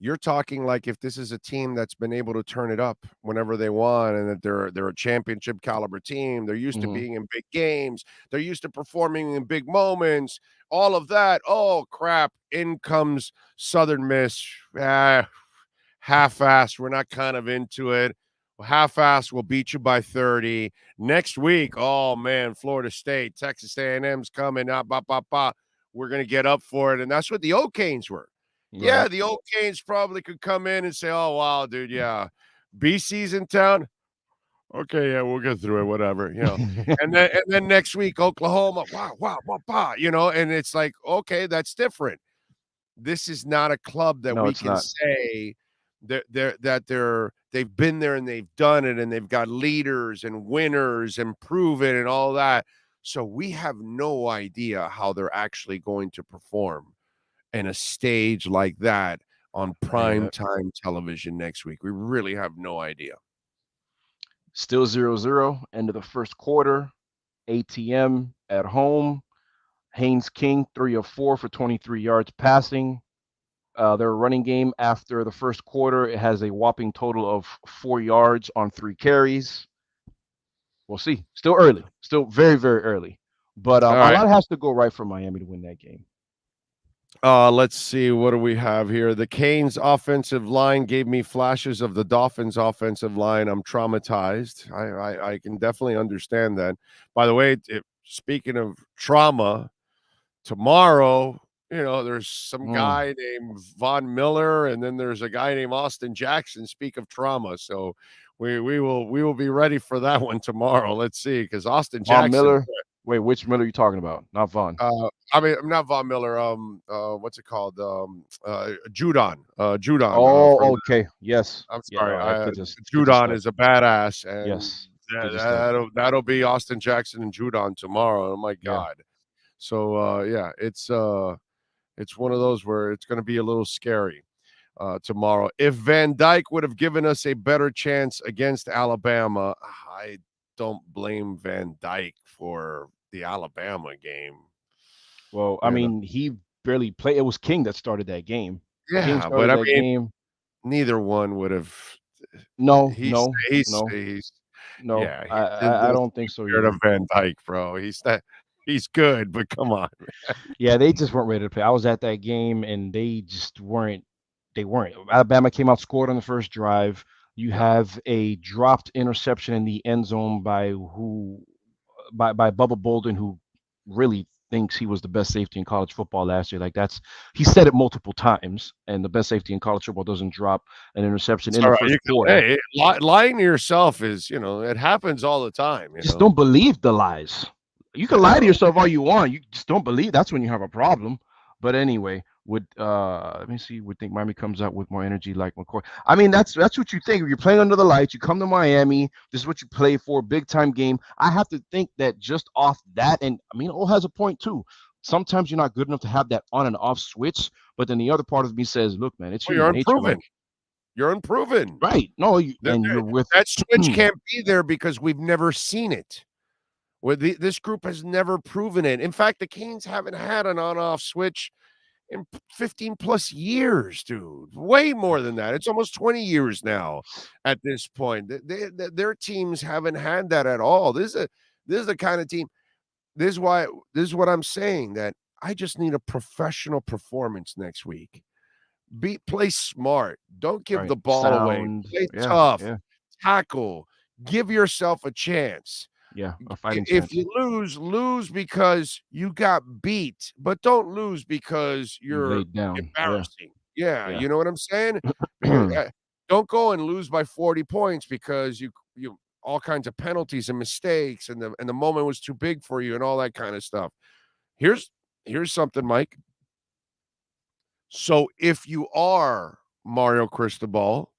[SPEAKER 3] You're talking like if this is a team that's been able to turn it up whenever they want, and that they're a championship caliber team. They're used to being in big games. They're used to performing in big moments. All of that. Oh crap! In comes Southern Miss. Half-assed. We're not kind of into it. Half-assed. We'll beat you by 30 next week. Oh man, Florida State, Texas A&M's coming up. We're gonna get up for it, and that's what the O-Canes were. Right. Yeah, the old Canes probably could come in and say, "Oh wow, dude, yeah, BC's in town. Okay, yeah, we'll get through it, whatever, and then next week, Oklahoma, wow, and it's like, okay, that's different. This is not a club that we can say that they've been there and they've done it and they've got leaders and winners and proven and all that. So we have no idea how they're actually going to perform in a stage like that on prime time television next week. We really have no idea.
[SPEAKER 4] Still 0-0, end of the first quarter. ATM at home. Haynes King, 3 of 4 for 23 yards passing. Their running game after the first quarter, it has a whopping total of 4 yards on 3 carries. We'll see. Still early. Still very, very early. But a lot has to go right for Miami to win that game.
[SPEAKER 3] Let's see. What do we have here? The Canes offensive line gave me flashes of the Dolphins offensive line. I'm traumatized. I can definitely understand that. By the way, speaking of trauma, tomorrow, there's some guy named Von Miller, and then there's a guy named Austin Jackson. Speak of trauma. So we will be ready for that one tomorrow. Let's see, because Austin Jackson.
[SPEAKER 4] Miller. Wait, which Miller are you talking about? Not Von.
[SPEAKER 3] I'm not Von Miller. What's it called? Judon. Judon.
[SPEAKER 4] Oh, okay. Yes.
[SPEAKER 3] I'm sorry. Judon is a badass, and
[SPEAKER 4] yes,
[SPEAKER 3] that'll be Austin Jackson and Judon tomorrow. Oh my God. Yeah. So it's one of those where it's going to be a little scary tomorrow. If Van Dyke would have given us a better chance against Alabama, I don't blame Van Dyke for the Alabama game.
[SPEAKER 4] Well, I mean, he barely played. It was King that started that game.
[SPEAKER 3] Yeah, but I mean, neither one would have.
[SPEAKER 4] No.
[SPEAKER 3] Yeah,
[SPEAKER 4] I don't think so.
[SPEAKER 3] You're Van Dyke, bro. He's good, but come on.
[SPEAKER 4] Yeah, they just weren't ready to play. I was at that game, and they just weren't. They weren't. Alabama came out, scored on the first drive. You have a dropped interception in the end zone by Bubba Bolden, who really thinks he was the best safety in college football last year. He said it multiple times, and the best safety in college football doesn't drop an interception in the first quarter.
[SPEAKER 3] Hey, lying to yourself is, it happens all the time.
[SPEAKER 4] Just don't believe the lies. You can lie to yourself all you want. You just don't believe. That's when you have a problem. But anyway, let me see. Would think Miami comes out with more energy like McCoy. I mean, that's what you think. If you're playing under the lights, you come to Miami. This is what you play for, big time game. I have to think that just off that, and I mean, O has a point too. Sometimes you're not good enough to have that on and off switch. But then the other part of me says, look, man, it's
[SPEAKER 3] you're unproven. You're unproven.
[SPEAKER 4] Right? No, you're with
[SPEAKER 3] that switch can't be there because we've never seen it. This group has never proven it. In fact, the Canes haven't had an on-off switch in 15 plus years, dude. Way more than that. It's almost 20 years now at this point. Their teams haven't had that at all. This is the kind of team. This is what I'm saying, that I just need a professional performance next week. Play smart. Don't give the ball away. Play tough. Yeah. Tackle. Give yourself a chance.
[SPEAKER 4] Yeah, a fighting
[SPEAKER 3] chance. If you lose because you got beat, but don't lose because you're embarrassing. Yeah, you know what I'm saying? Don't go and lose by 40 points because you all kinds of penalties and mistakes, and the moment was too big for you and all that kind of stuff. Here's something, Mike. So if you are Mario Cristobal,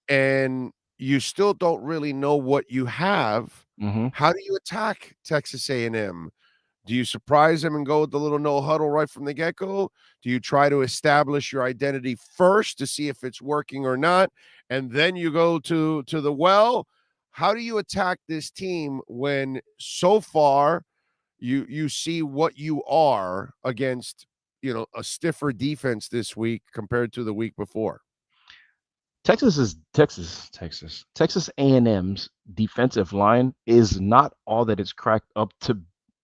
[SPEAKER 3] and you still don't really know what you have, how do you attack Texas A&M? Do you surprise him and go with the little no huddle right from the get-go? Do you try to establish your identity first to see if it's working or not, and then you go to the well? How do you attack this team when so far you see what you are against, a stiffer defense this week compared to the week before?
[SPEAKER 4] Texas A&M's defensive line is not all that it's cracked up to.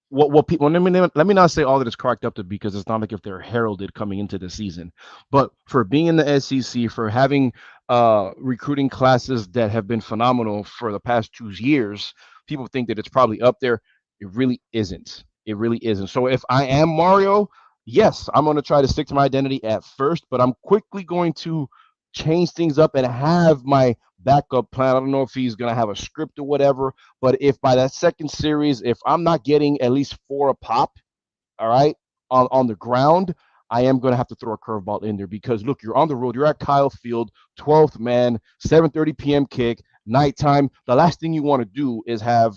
[SPEAKER 4] What people, let me not say all that it's cracked up to, because it's not like if they're heralded coming into the season, but for being in the SEC, for having recruiting classes that have been phenomenal for the past 2 years, people think that it's probably up there. It really isn't. It really isn't. So if I am Mario, yes, I'm going to try to stick to my identity at first, but I'm quickly going to change things up and have my backup plan. I don't know if he's going to have a script or whatever, but if by that second series, if I'm not getting at least 4 a pop, all right, on the ground, I am going to have to throw a curveball in there, because look, you're on the road, you're at Kyle Field, 12th man, 7:30 p.m. kick, nighttime. The last thing you want to do is have,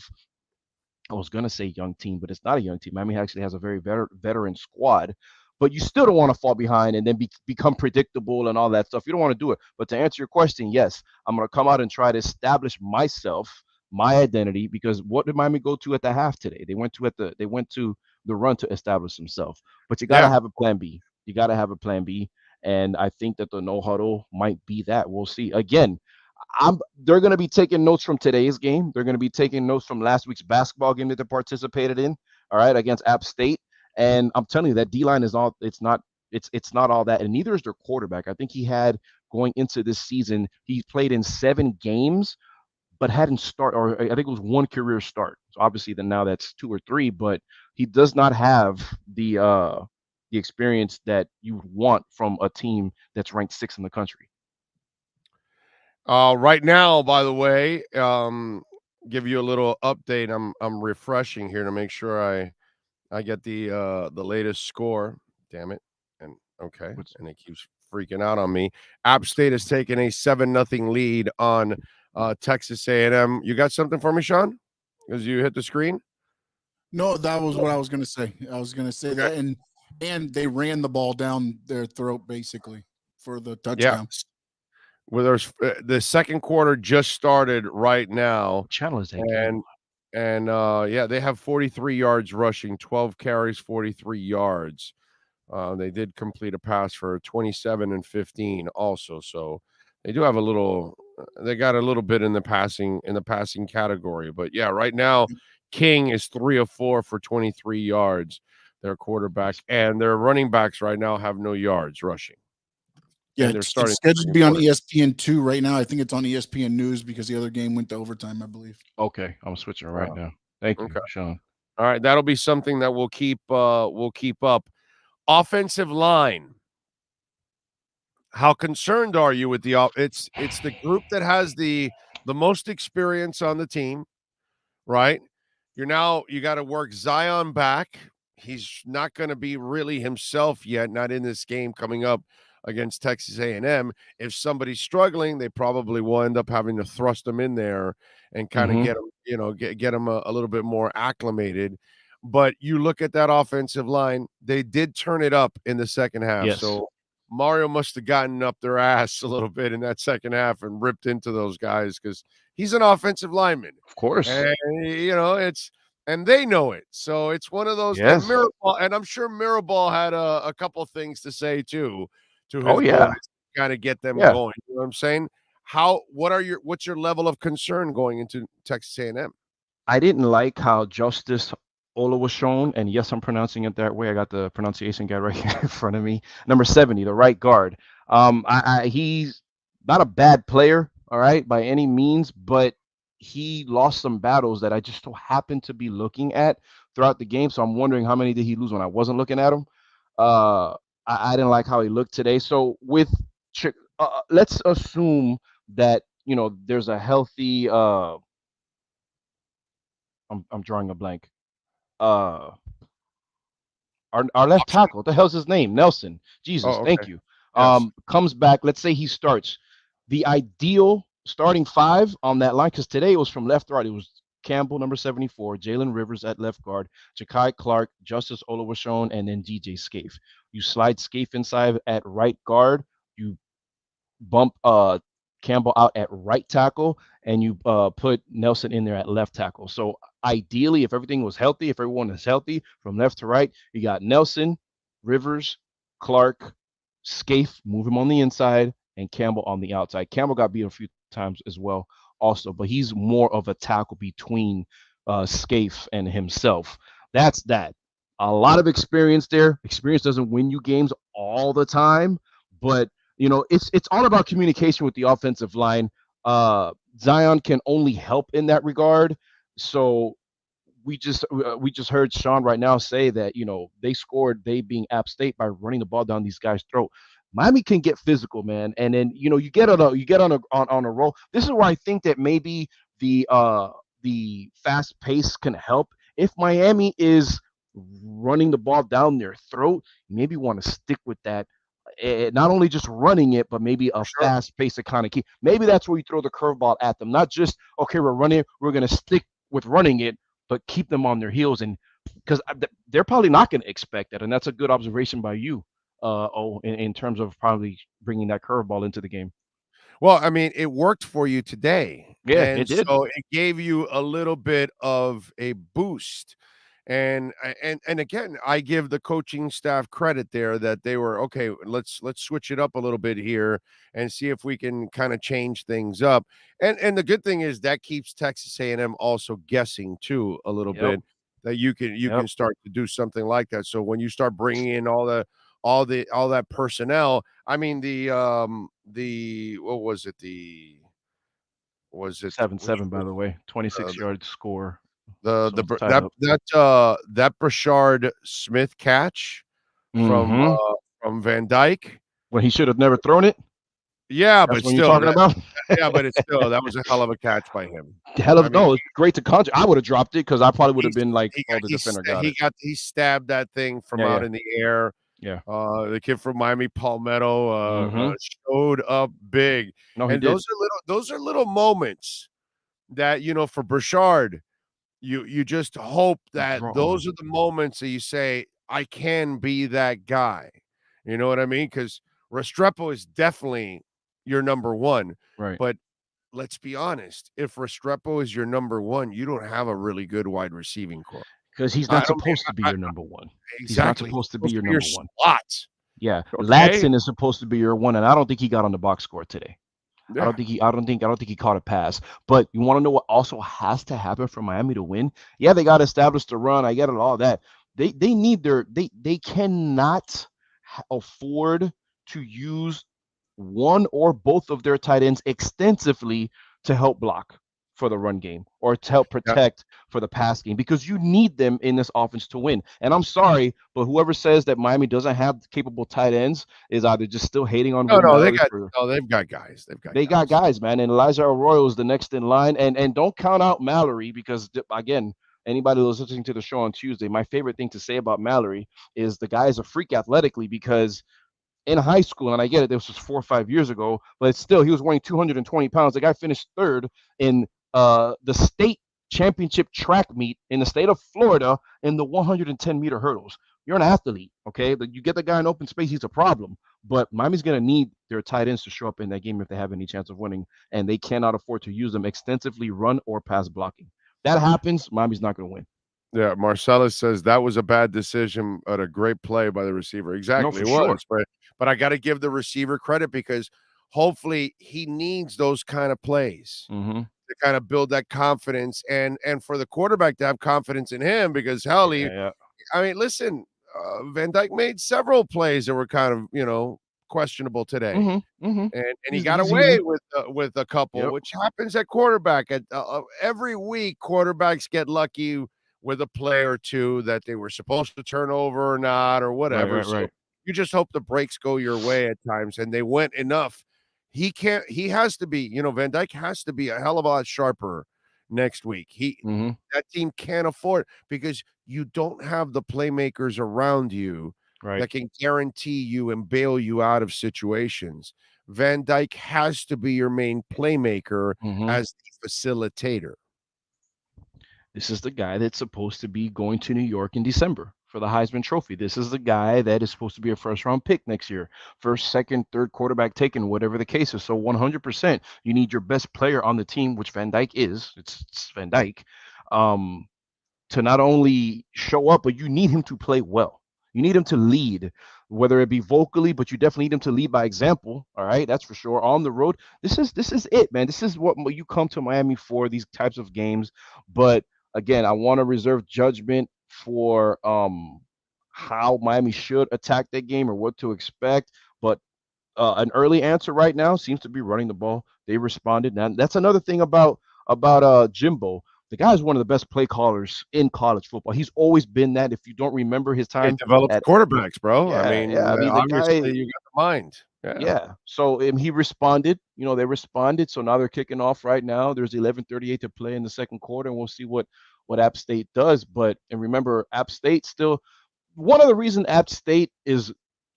[SPEAKER 4] I was going to say young team, but it's not a young team. Miami actually has a very veteran squad, but you still don't want to fall behind and then become predictable and all that stuff. You don't want to do it. But to answer your question, yes, I'm going to come out and try to establish myself, my identity, because what did Miami go to at the half today? They went to the run to establish themselves. But you got to have a plan B. You got to have a plan B. And I think that the no huddle might be that. We'll see. Again, they're going to be taking notes from today's game. They're going to be taking notes from last week's basketball game that they participated in, all right, against App State. And I'm telling you, that D-line is all, it's not all that, and neither is their quarterback. I think he had, going into this season, he played in 7 games, but hadn't started, or I think it was 1 career start. So obviously then now that's 2 or 3, but he does not have the experience that you want from a team that's ranked 6th in the country.
[SPEAKER 3] Right now, by the way, give you a little update. I'm refreshing here to make sure I get the latest score. Damn it. And okay. And it keeps freaking out on me. App State has taken a 7-0 lead on Texas A&M. You got something for me, Sean? Because you hit the screen?
[SPEAKER 6] No, that was what I was going to say. I was going to say that. And they ran the ball down their throat, basically, for the touchdown.
[SPEAKER 3] Yeah. Well, there's the second quarter just started right now.
[SPEAKER 4] Channel is that?
[SPEAKER 3] And they have 43 yards rushing, 12 carries, 43 yards. They did complete a pass for 27 and 15 also. So they do have they got a little bit in the passing category. But yeah, right now King is 3 of 4 for 23 yards, their quarterback, and their running backs right now have no yards rushing.
[SPEAKER 6] Yeah, it's scheduled to be on ESPN2 right now. I think it's on ESPN News because the other game went to overtime, I believe.
[SPEAKER 4] Okay, I'm switching right now. Thank you, Sean.
[SPEAKER 3] All right, that'll be something that we'll keep up. Offensive line. How concerned are you with it's the group that has the most experience on the team, right? You got to work Zion back. He's not going to be really himself yet, not in this game coming up against Texas A&M. If somebody's struggling, they probably will end up having to thrust them in there and kind of get them a little bit more acclimated. But you look at that offensive line, they did turn it up in the second half.
[SPEAKER 4] Yes. So
[SPEAKER 3] Mario must have gotten up their ass a little bit in that second half and ripped into those guys because he's an offensive lineman.
[SPEAKER 4] Of course.
[SPEAKER 3] And, and they know it. So it's one of those.
[SPEAKER 4] Yes.
[SPEAKER 3] And I'm sure Mirabal had a couple of things to say too. To kind of get them going. You know what I'm saying? What's your level of concern going into Texas A&M?
[SPEAKER 4] I didn't like how Justice Ola was shown, and yes, I'm pronouncing it that way. I got the pronunciation guy right here in front of me. Number 70, the right guard. He's not a bad player, all right, by any means, but he lost some battles that I just so happened to be looking at throughout the game. So I'm wondering how many did he lose when I wasn't looking at him. I didn't like how he looked today. So let's assume that, there's a healthy I'm drawing a blank. Our left tackle, what the hell's his name? Nelson. Jesus, thank you. Yes. Comes back. Let's say he starts. The ideal starting 5 on that line, because today it was from left to right. It was Campbell, number 74, Jalen Rivers at left guard, Ja'Kai Clark, Justice Olawashone, and then DJ Scaife. You slide Scaife inside at right guard. You bump Campbell out at right tackle, and you put Nelson in there at left tackle. So ideally, if everything was healthy, if everyone is healthy from left to right, you got Nelson, Rivers, Clark, Scaife, move him on the inside, and Campbell on the outside. Campbell got beat a few times as well also, but he's more of a tackle between Scaife and himself. That's that. A lot of experience there. Experience doesn't win you games all the time, but it's all about communication with the offensive line. Zion can only help in that regard. So we just heard Sean right now say that they scored, they being App State, by running the ball down these guys' throat. Miami can get physical, man, and then you get on a roll. This is where I think that maybe the fast pace can help. If Miami is running the ball down their throat, maybe want to stick with that. Not only just running it, but maybe a fast pace to kind of keep. Maybe that's where you throw the curveball at them. Not just, okay, we're running, we're going to stick with running it, but keep them on their heels. And because they're probably not going to expect that. And that's a good observation by you, in terms of probably bringing that curveball into the game.
[SPEAKER 3] Well, I mean, it worked for you today.
[SPEAKER 4] Yeah,
[SPEAKER 3] and
[SPEAKER 4] it did.
[SPEAKER 3] So it gave you a little bit of a boost. And again, I give the coaching staff credit there that they were, okay, let's switch it up a little bit here and see if we can kind of change things up. And the good thing is that keeps Texas A&M also guessing too a little bit, that you can start to do something like that. So when you start bringing in all that personnel, I mean what was it? Was it
[SPEAKER 4] 7-7, by the way, 26-yard score.
[SPEAKER 3] That Brashard Smith catch from Van Dyke,
[SPEAKER 4] when he should have never thrown it.
[SPEAKER 3] Yeah,
[SPEAKER 4] That's
[SPEAKER 3] but
[SPEAKER 4] what
[SPEAKER 3] still,
[SPEAKER 4] you're talking about.
[SPEAKER 3] Yeah, but it's still, that was a hell of a catch by him.
[SPEAKER 4] It's great to conjure. I would have dropped it because I probably would have been like, the defender got it.
[SPEAKER 3] He stabbed that thing from out in the air.
[SPEAKER 4] Yeah.
[SPEAKER 3] The kid from Miami, Palmetto, showed up big.
[SPEAKER 4] No,
[SPEAKER 3] and those are little moments that, for Brashard, you just hope that those are the moments that you say, I can be that guy. You know what I mean? Because Restrepo is definitely your number one.
[SPEAKER 4] Right.
[SPEAKER 3] But let's be honest, if Restrepo is your number one, you don't have a really good wide receiving core.
[SPEAKER 4] Because he's not supposed to be your number one.
[SPEAKER 3] Exactly.
[SPEAKER 4] He's not supposed to be your number one.
[SPEAKER 3] Slot.
[SPEAKER 4] Yeah.
[SPEAKER 3] Okay.
[SPEAKER 4] Ladson is supposed to be your one, and I don't think he got on the box score today.
[SPEAKER 3] Yeah.
[SPEAKER 4] I don't think he caught a pass. But you want to know what also has to happen for Miami to win? Yeah, they got to establish the run. I get it, all that. They cannot afford to use one or both of their tight ends extensively to help block for the run game or to help protect for the pass game, because you need them in this offense to win. And I'm sorry, but whoever says that Miami doesn't have capable tight ends is either just still hating on.
[SPEAKER 3] They've got guys.
[SPEAKER 4] They got guys, man. And Elijah Arroyo is the next in line. And don't count out Mallory, because again, anybody who's listening to the show on Tuesday, my favorite thing to say about Mallory is the guy is a freak athletically, because in high school, and I get it, this was 4 or 5 years ago, but still, he was weighing 220 pounds. The guy finished third in the state championship track meet in the state of Florida in the 110-meter hurdles. You're an athlete, okay? You get the guy in open space, he's a problem. But Miami's going to need their tight ends to show up in that game if they have any chance of winning, and they cannot afford to use them extensively, run or pass blocking. That happens, Miami's not going to win.
[SPEAKER 3] Yeah, Marcellus says that was a bad decision, but a great play by the receiver. Exactly,
[SPEAKER 4] No,
[SPEAKER 3] it was. But I got to give the receiver credit, because hopefully he needs those kind of plays to kind of build that confidence, and for the quarterback to have confidence in him, because I mean, listen, Van Dyke made several plays that were kind of, questionable today, and he got away with a couple, which happens at quarterback. Every week, quarterbacks get lucky with a play or two that they were supposed to turn over or not, or whatever.
[SPEAKER 4] Right.
[SPEAKER 3] So you just hope the breaks go your way at times, and they went enough. He has to be, Van Dyke has to be a hell of a lot sharper next week. That team can't afford, because you don't have the playmakers around you that can guarantee you and bail you out of situations. Van Dyke has to be your main playmaker as the facilitator.
[SPEAKER 4] This is the guy that's supposed to be going to New York in December for the Heisman Trophy. This is the guy that is supposed to be a first-round pick next year, first, second, third quarterback taken, whatever the case is. So 100%, you need your best player on the team, which Van Dyke is. It's Van Dyke, to not only show up, but you need him to play well. You need him to lead, whether it be vocally, but you definitely need him to lead by example. All right, that's for sure. On the road, this is it, man. This is what you come to Miami for, these types of games. But again, I want to reserve judgment for how Miami should attack that game or what to expect. But an early answer right now seems to be running the ball. They responded. Now that's another thing about Jimbo. The guy is one of the best play callers in college football. He's always been that. If you don't remember his time,
[SPEAKER 3] It develops quarterbacks, bro.
[SPEAKER 4] Yeah,
[SPEAKER 3] I mean,
[SPEAKER 4] the
[SPEAKER 3] obviously
[SPEAKER 4] guy,
[SPEAKER 3] you got the mind.
[SPEAKER 4] yeah. So he responded. They responded. So now they're kicking off right now. There's 11:38 to play in the second quarter, and we'll see what App State does. But and remember, App State still one of the reasons App State is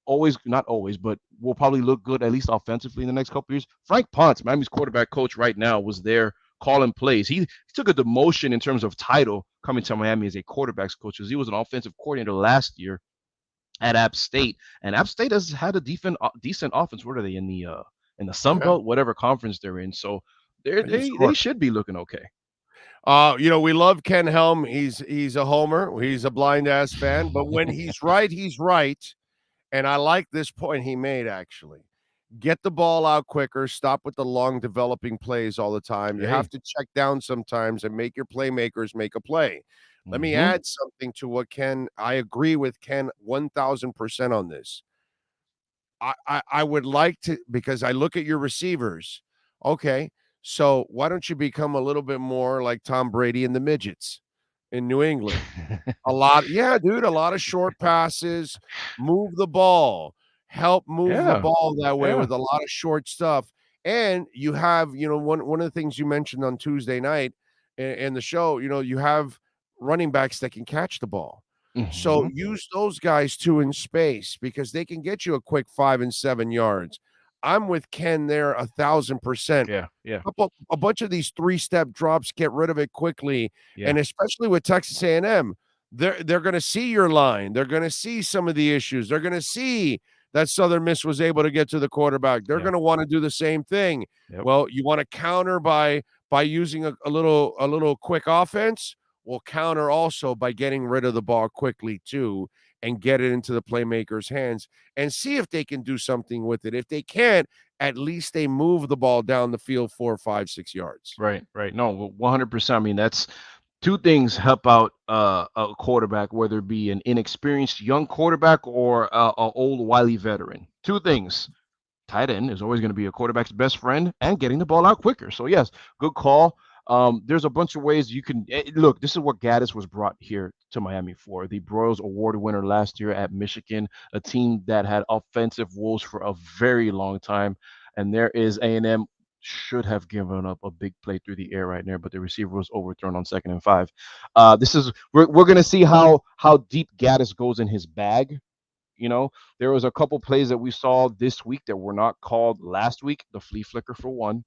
[SPEAKER 4] always not always, but will probably look good at least offensively in the next couple of years. Frank Ponce, Miami's quarterback coach right now, was there calling plays. He took a demotion in terms of title coming to Miami as a quarterbacks coach, because he was an offensive coordinator last year at App State, and App State has had a decent offense. What are they in the Sun Belt, whatever conference they're in? So they should be looking okay.
[SPEAKER 3] We love Ken Helm. He's a homer. He's a blind ass fan, but when he's right, he's right. And I like this point he made, actually. Get the ball out quicker. Stop with the long developing plays all the time. You have to check down sometimes and make your playmakers make a play. Let me add something to what I agree with Ken 1,000% on this. I would like to, because I look at your receivers. Okay, so why don't you become a little bit more like Tom Brady and the midgets in New England? A lot of short passes, move the ball. Help move the ball that way with a lot of short stuff. And you have, one of the things you mentioned on Tuesday night in the show, you have running backs that can catch the ball. So use those guys too in space, because they can get you a quick 5 and 7 yards. I'm with Ken there 1,000%.
[SPEAKER 4] Yeah.
[SPEAKER 3] A bunch of these 3-step drops, get rid of it quickly. And especially with Texas A&M, they're going to see your line. They're going to see some of the issues. They're going to see that Southern Miss was able to get to the quarterback. They're going to want to do the same thing. Well, you want to counter by using a little quick offense. We'll counter also by getting rid of the ball quickly too, and get it into the playmakers' hands and see if they can do something with it. If they can't, at least they move the ball down the field 4, 5, 6 yards.
[SPEAKER 4] Right. No, 100%. I mean, that's two things help out a quarterback, whether it be an inexperienced young quarterback or an old wily veteran. Two things. Tight end is always going to be a quarterback's best friend, and getting the ball out quicker. So yes, good call. There's a bunch of ways you can look. This is what Gaddis was brought here to Miami for. The Broyles Award winner last year at Michigan, a team that had offensive woes for a very long time. And there is A&M should have given up a big play through the air right there, but the receiver was overthrown on 2nd and 5. We're going to see how deep Gaddis goes in his bag. There was a couple plays that we saw this week that were not called last week. The flea flicker for one.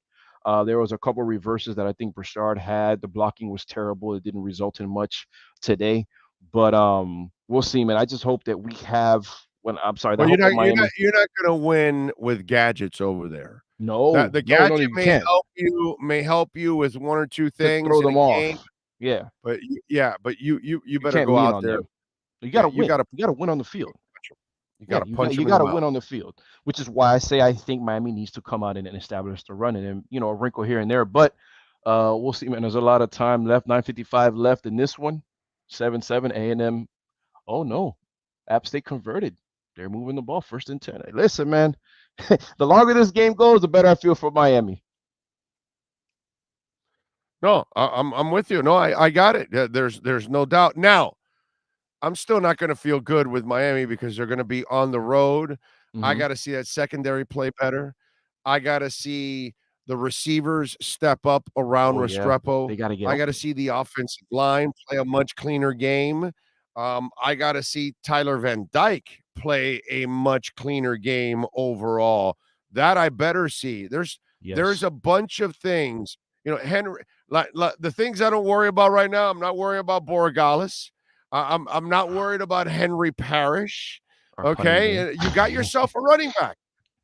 [SPEAKER 4] There was a couple reverses that I think Brashard had. The blocking was terrible. It didn't result in much today, but we'll see, man. I just hope that we have. You're not going
[SPEAKER 3] to win with gadgets over there.
[SPEAKER 4] No,
[SPEAKER 3] the gadget may help you with one or two things.
[SPEAKER 4] Throw them off.
[SPEAKER 3] Game,
[SPEAKER 4] yeah,
[SPEAKER 3] but you better go out there.
[SPEAKER 4] You got to win. You got to win on the field.
[SPEAKER 3] You got to punch.
[SPEAKER 4] You got to win on the field, which is why I say I think Miami needs to come out and establish the run, and a wrinkle here and there. But we'll see, man. There's a lot of time left. 9:55 left in this one. 7-7 A&M. Oh no, App State converted. They're moving the ball 1st and 10. Hey, listen, man. The longer this game goes, the better I feel for Miami.
[SPEAKER 3] No, I'm with you. No, I got it. There's no doubt. Now, I'm still not going to feel good with Miami because they're going to be on the road. I got to see that secondary play better. I got to see the receivers step up around Restrepo. I got to see the offensive line play a much cleaner game. I got to see Tyler Van Dyke play a much cleaner game overall. That I better see. There's a bunch of things. Henry. Like the things I don't worry about right now. I'm not worrying about Borregales. I'm not worried about Henry Parrish. Okay, you got yourself a running back.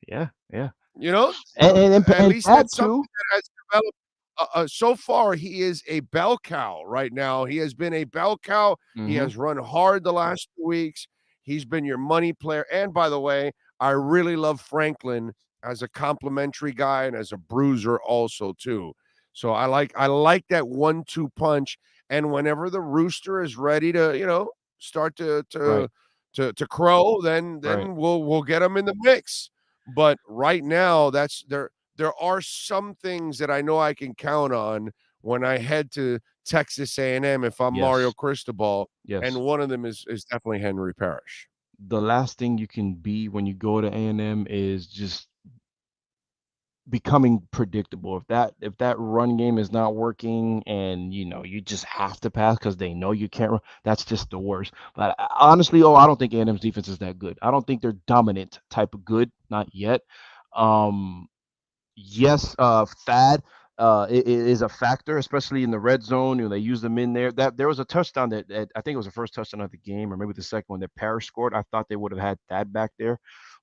[SPEAKER 4] Yeah.
[SPEAKER 3] At least
[SPEAKER 4] that
[SPEAKER 3] that's something that has developed. So far, he is a bell cow right now. He has been a bell cow. He has run hard the last 2 weeks. He's been your money player. And by the way, I really love Franklin as a complimentary guy and as a bruiser also too. So I like that 1-2 punch. And whenever the rooster is ready to, start to crow, then we'll get him in the mix. But right now, there are some things that I know I can count on when I head to Texas A&M if I'm Mario Cristobal.
[SPEAKER 4] Yes.
[SPEAKER 3] And one of them is definitely Henry Parrish.
[SPEAKER 4] The last thing you can be when you go to A&M is just becoming predictable. If that run game is not working and you just have to pass because they know you can't run, that's just the worst. But honestly, I don't think A&M's defense is that good. I don't think they're dominant type of good, not yet. Yes, Thad it is a factor, especially in the red zone. They use them in there. That there was a touchdown that I think it was the first touchdown of the game, or maybe the second one that Parrish scored. I thought they would have had Thad back there.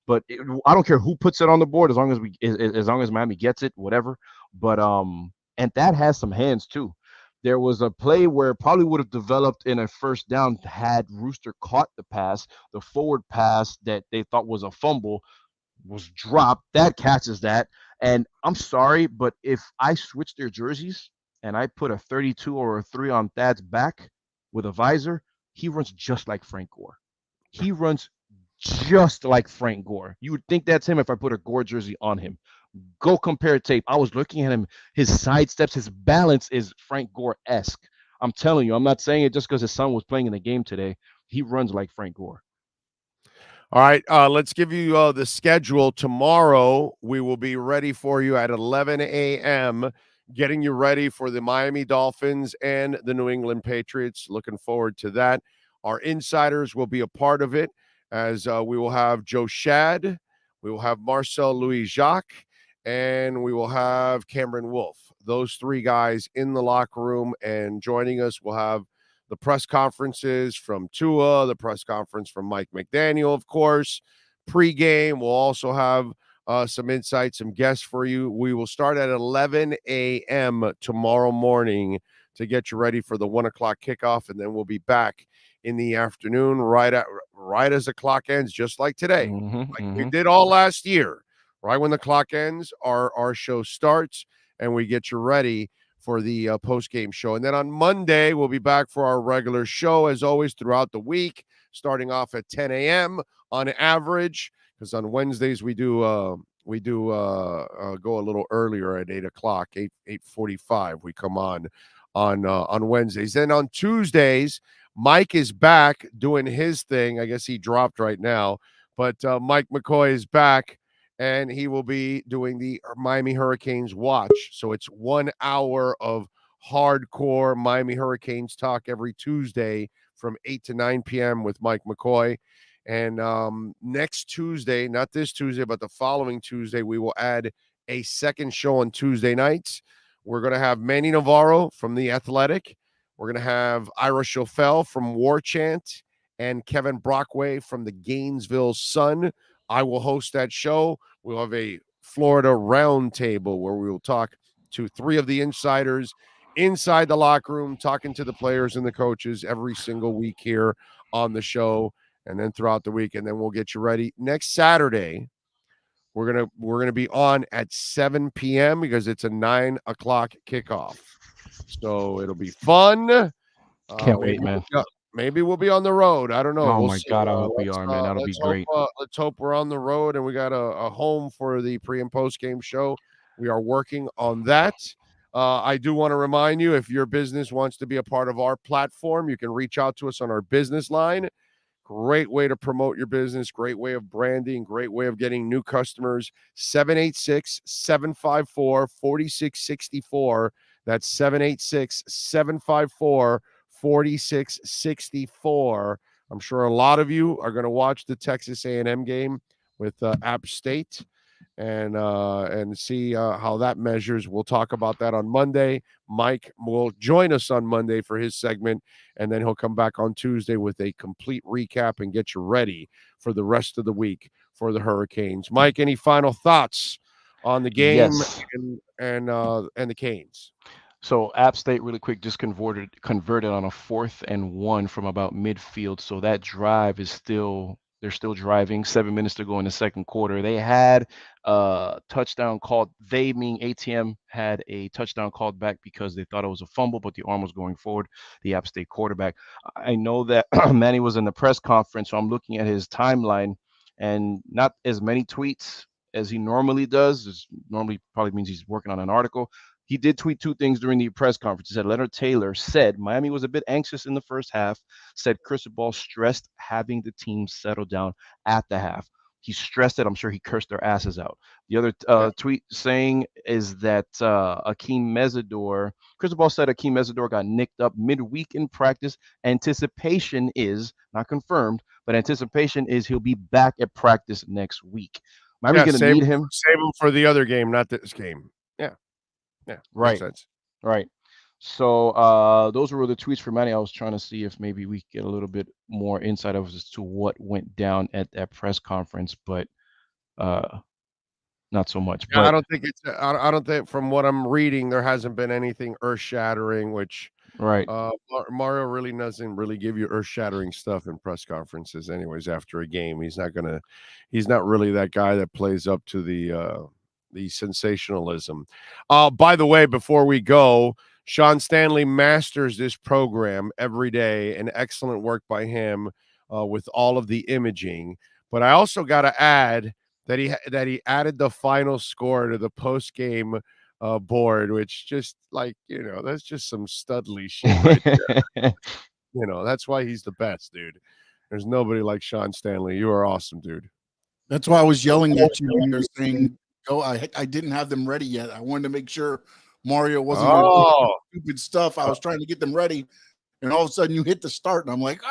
[SPEAKER 4] But I don't care who puts it on the board as long as Miami gets it, whatever. But and that has some hands too. There was a play where it probably would have developed in a first down had Rooster caught the pass. The forward pass that they thought was a fumble was dropped. That catches that. And I'm sorry, but if I switch their jerseys and I put a 32 or a 3 on Thad's back with a visor, he runs just like Frank Gore. He runs just like Frank Gore. You would think that's him if I put a Gore jersey on him. Go compare tape. I was looking at him. His side steps, his balance is Frank Gore-esque. I'm telling you, I'm not saying it just because his son was playing in the game today. He runs like Frank Gore.
[SPEAKER 3] All right, let's give you the schedule. Tomorrow, we will be ready for you at 11 a.m., getting you ready for the Miami Dolphins and the New England Patriots. Looking forward to that. Our insiders will be a part of it, as we will have Joe Shad, we will have Marcel Louis-Jacques, and we will have Cameron Wolf. Those three guys in the locker room, and joining us, we'll have the press conferences from Tua, the press conference from Mike McDaniel, of course. Pre-game, we'll also have some insights, some guests for you. We will start at 11 a.m. tomorrow morning to get you ready for the 1 o'clock kickoff, and then we'll be back in the afternoon right as the clock ends, just like today, we did all last year. Right when the clock ends, our show starts, and we get you ready for the post-game show. And then on Monday, we'll be back for our regular show, as always, throughout the week, starting off at 10 a.m. on average, because on Wednesdays we do go a little earlier at 8 o'clock, 8:45. We come on Wednesdays. Then on Tuesdays, Mike is back doing his thing. I guess he dropped right now, but Mike McCoy is back, and he will be doing the Miami Hurricanes watch. So it's 1 hour of hardcore Miami Hurricanes talk every Tuesday from 8 to 9 p.m. with Mike McCoy. And next Tuesday, not this Tuesday, but the following Tuesday, we will add a second show on Tuesday nights. We're going to have Manny Navarro from The Athletic. We're going to have Ira Schofel from War Chant and Kevin Brockway from the Gainesville Sun. I will host that show. We'll have a Florida roundtable where we will talk to 3 of the insiders inside the locker room, talking to the players and the coaches every single week here on the show, and then throughout the week. And then we'll get you ready. Next Saturday, we're gonna be on at 7 p.m. because it's a 9 o'clock kickoff. So it'll be fun.
[SPEAKER 4] Can't wait, man.
[SPEAKER 3] Maybe we'll be on the road. I don't know.
[SPEAKER 4] Oh, my God. I hope we are, man. That'll be great.
[SPEAKER 3] Let's hope we're on the road and we got a home for the pre- and post-game show. We are working on that. I do want to remind you, if your business wants to be a part of our platform, you can reach out to us on our business line. Great way to promote your business. Great way of branding. Great way of getting new customers. 786-754-4664. That's 786-754-4664. I'm sure a lot of you are going to watch the Texas A&M game with App State. and see how that measures. We'll talk about that on Monday. Mike will join us on Monday for his segment, and then he'll come back on Tuesday with a complete recap and get you ready for the rest of the week for the Hurricanes. Mike, any final thoughts on the game and the Canes?
[SPEAKER 4] So App State, really quick, just converted on a 4th and 1 from about midfield. So that drive is they're still driving. 7 minutes to go in the second quarter. They had a touchdown called. They, meaning ATM, had a touchdown called back because they thought it was a fumble, but the arm was going forward. The App State quarterback. I know that Manny was in the press conference, so I'm looking at his timeline, and not as many tweets as he normally does. This normally probably means he's working on an article. He did tweet 2 things during the press conference. He said Leonard Taylor said Miami was a bit anxious in the first half, said Cristobal stressed having the team settle down at the half. He stressed it. I'm sure he cursed their asses out. The other tweet saying is that Akeem Mesidor, Cristobal said Akeem Mesidor got nicked up midweek in practice. Anticipation is, not confirmed, but anticipation is he'll be back at practice next week. Miami's going to need him.
[SPEAKER 3] Save him for the other game, not this game. Yeah,
[SPEAKER 4] right. Right. So those were the tweets for Manny. I was trying to see if maybe we get a little bit more insight as to what went down at that press conference, but not so much.
[SPEAKER 3] Yeah, but I don't think from what I'm reading, there hasn't been anything earth-shattering, which Mario really doesn't really give you earth-shattering stuff in press conferences anyways after a game. He's not really that guy that plays up to the sensationalism. By the way, before we go, Sean Stanley masters this program every day, and excellent work by him with all of the imaging. But I also got to add that he added the final score to the post-game board, which just that's just some studly shit right there. That's why he's the best, dude. There's nobody like Sean Stanley. You are awesome, dude.
[SPEAKER 6] That's why I was yelling at you when you're saying, I didn't have them ready yet. I wanted to make sure Mario wasn't going to do stupid stuff. I was trying to get them ready, and all of a sudden you hit the start, and I'm like,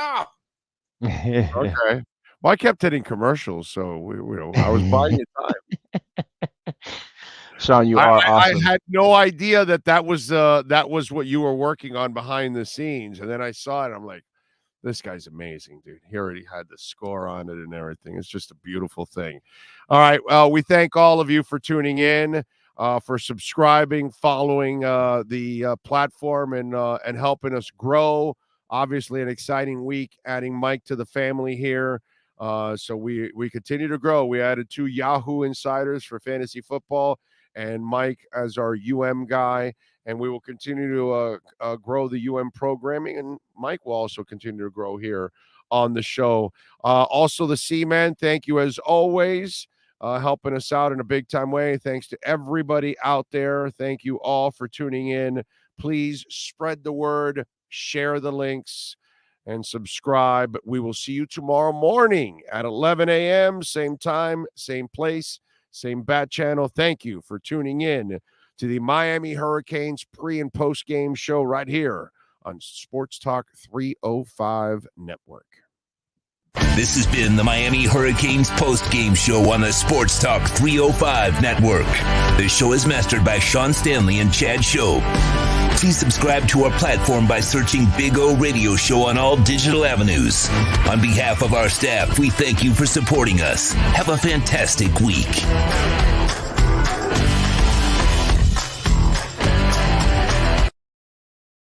[SPEAKER 3] Okay. Well, I kept hitting commercials, so I was buying you time.
[SPEAKER 4] Sean, you are awesome.
[SPEAKER 3] I had no idea that was what you were working on behind the scenes, and then I saw it. I'm like, this guy's amazing, dude. He already had the score on it and everything. It's just a beautiful thing. All right. We thank all of you for tuning in, for subscribing, following the platform, and helping us grow. Obviously, an exciting week, adding Mike to the family here. So we continue to grow. We added 2 Yahoo insiders for fantasy football, and Mike as our guy. And we will continue to grow the programming, and Mike will also continue to grow here on the show. Also, the C-Man, thank you as always, helping us out in a big-time way. Thanks to everybody out there. Thank you all for tuning in. Please spread the word, share the links, and subscribe. We will see you tomorrow morning at 11 a.m., same time, same place, same bat channel. Thank you for tuning in to the Miami Hurricanes pre- and post-game show right here on Sports Talk 305 Network.
[SPEAKER 1] This has been the Miami Hurricanes post-game show on the Sports Talk 305 Network. The show is mastered by Sean Stanley and Chad Show. Please subscribe to our platform by searching Big O Radio Show on all digital avenues. On behalf of our staff, we thank you for supporting us. Have a fantastic week.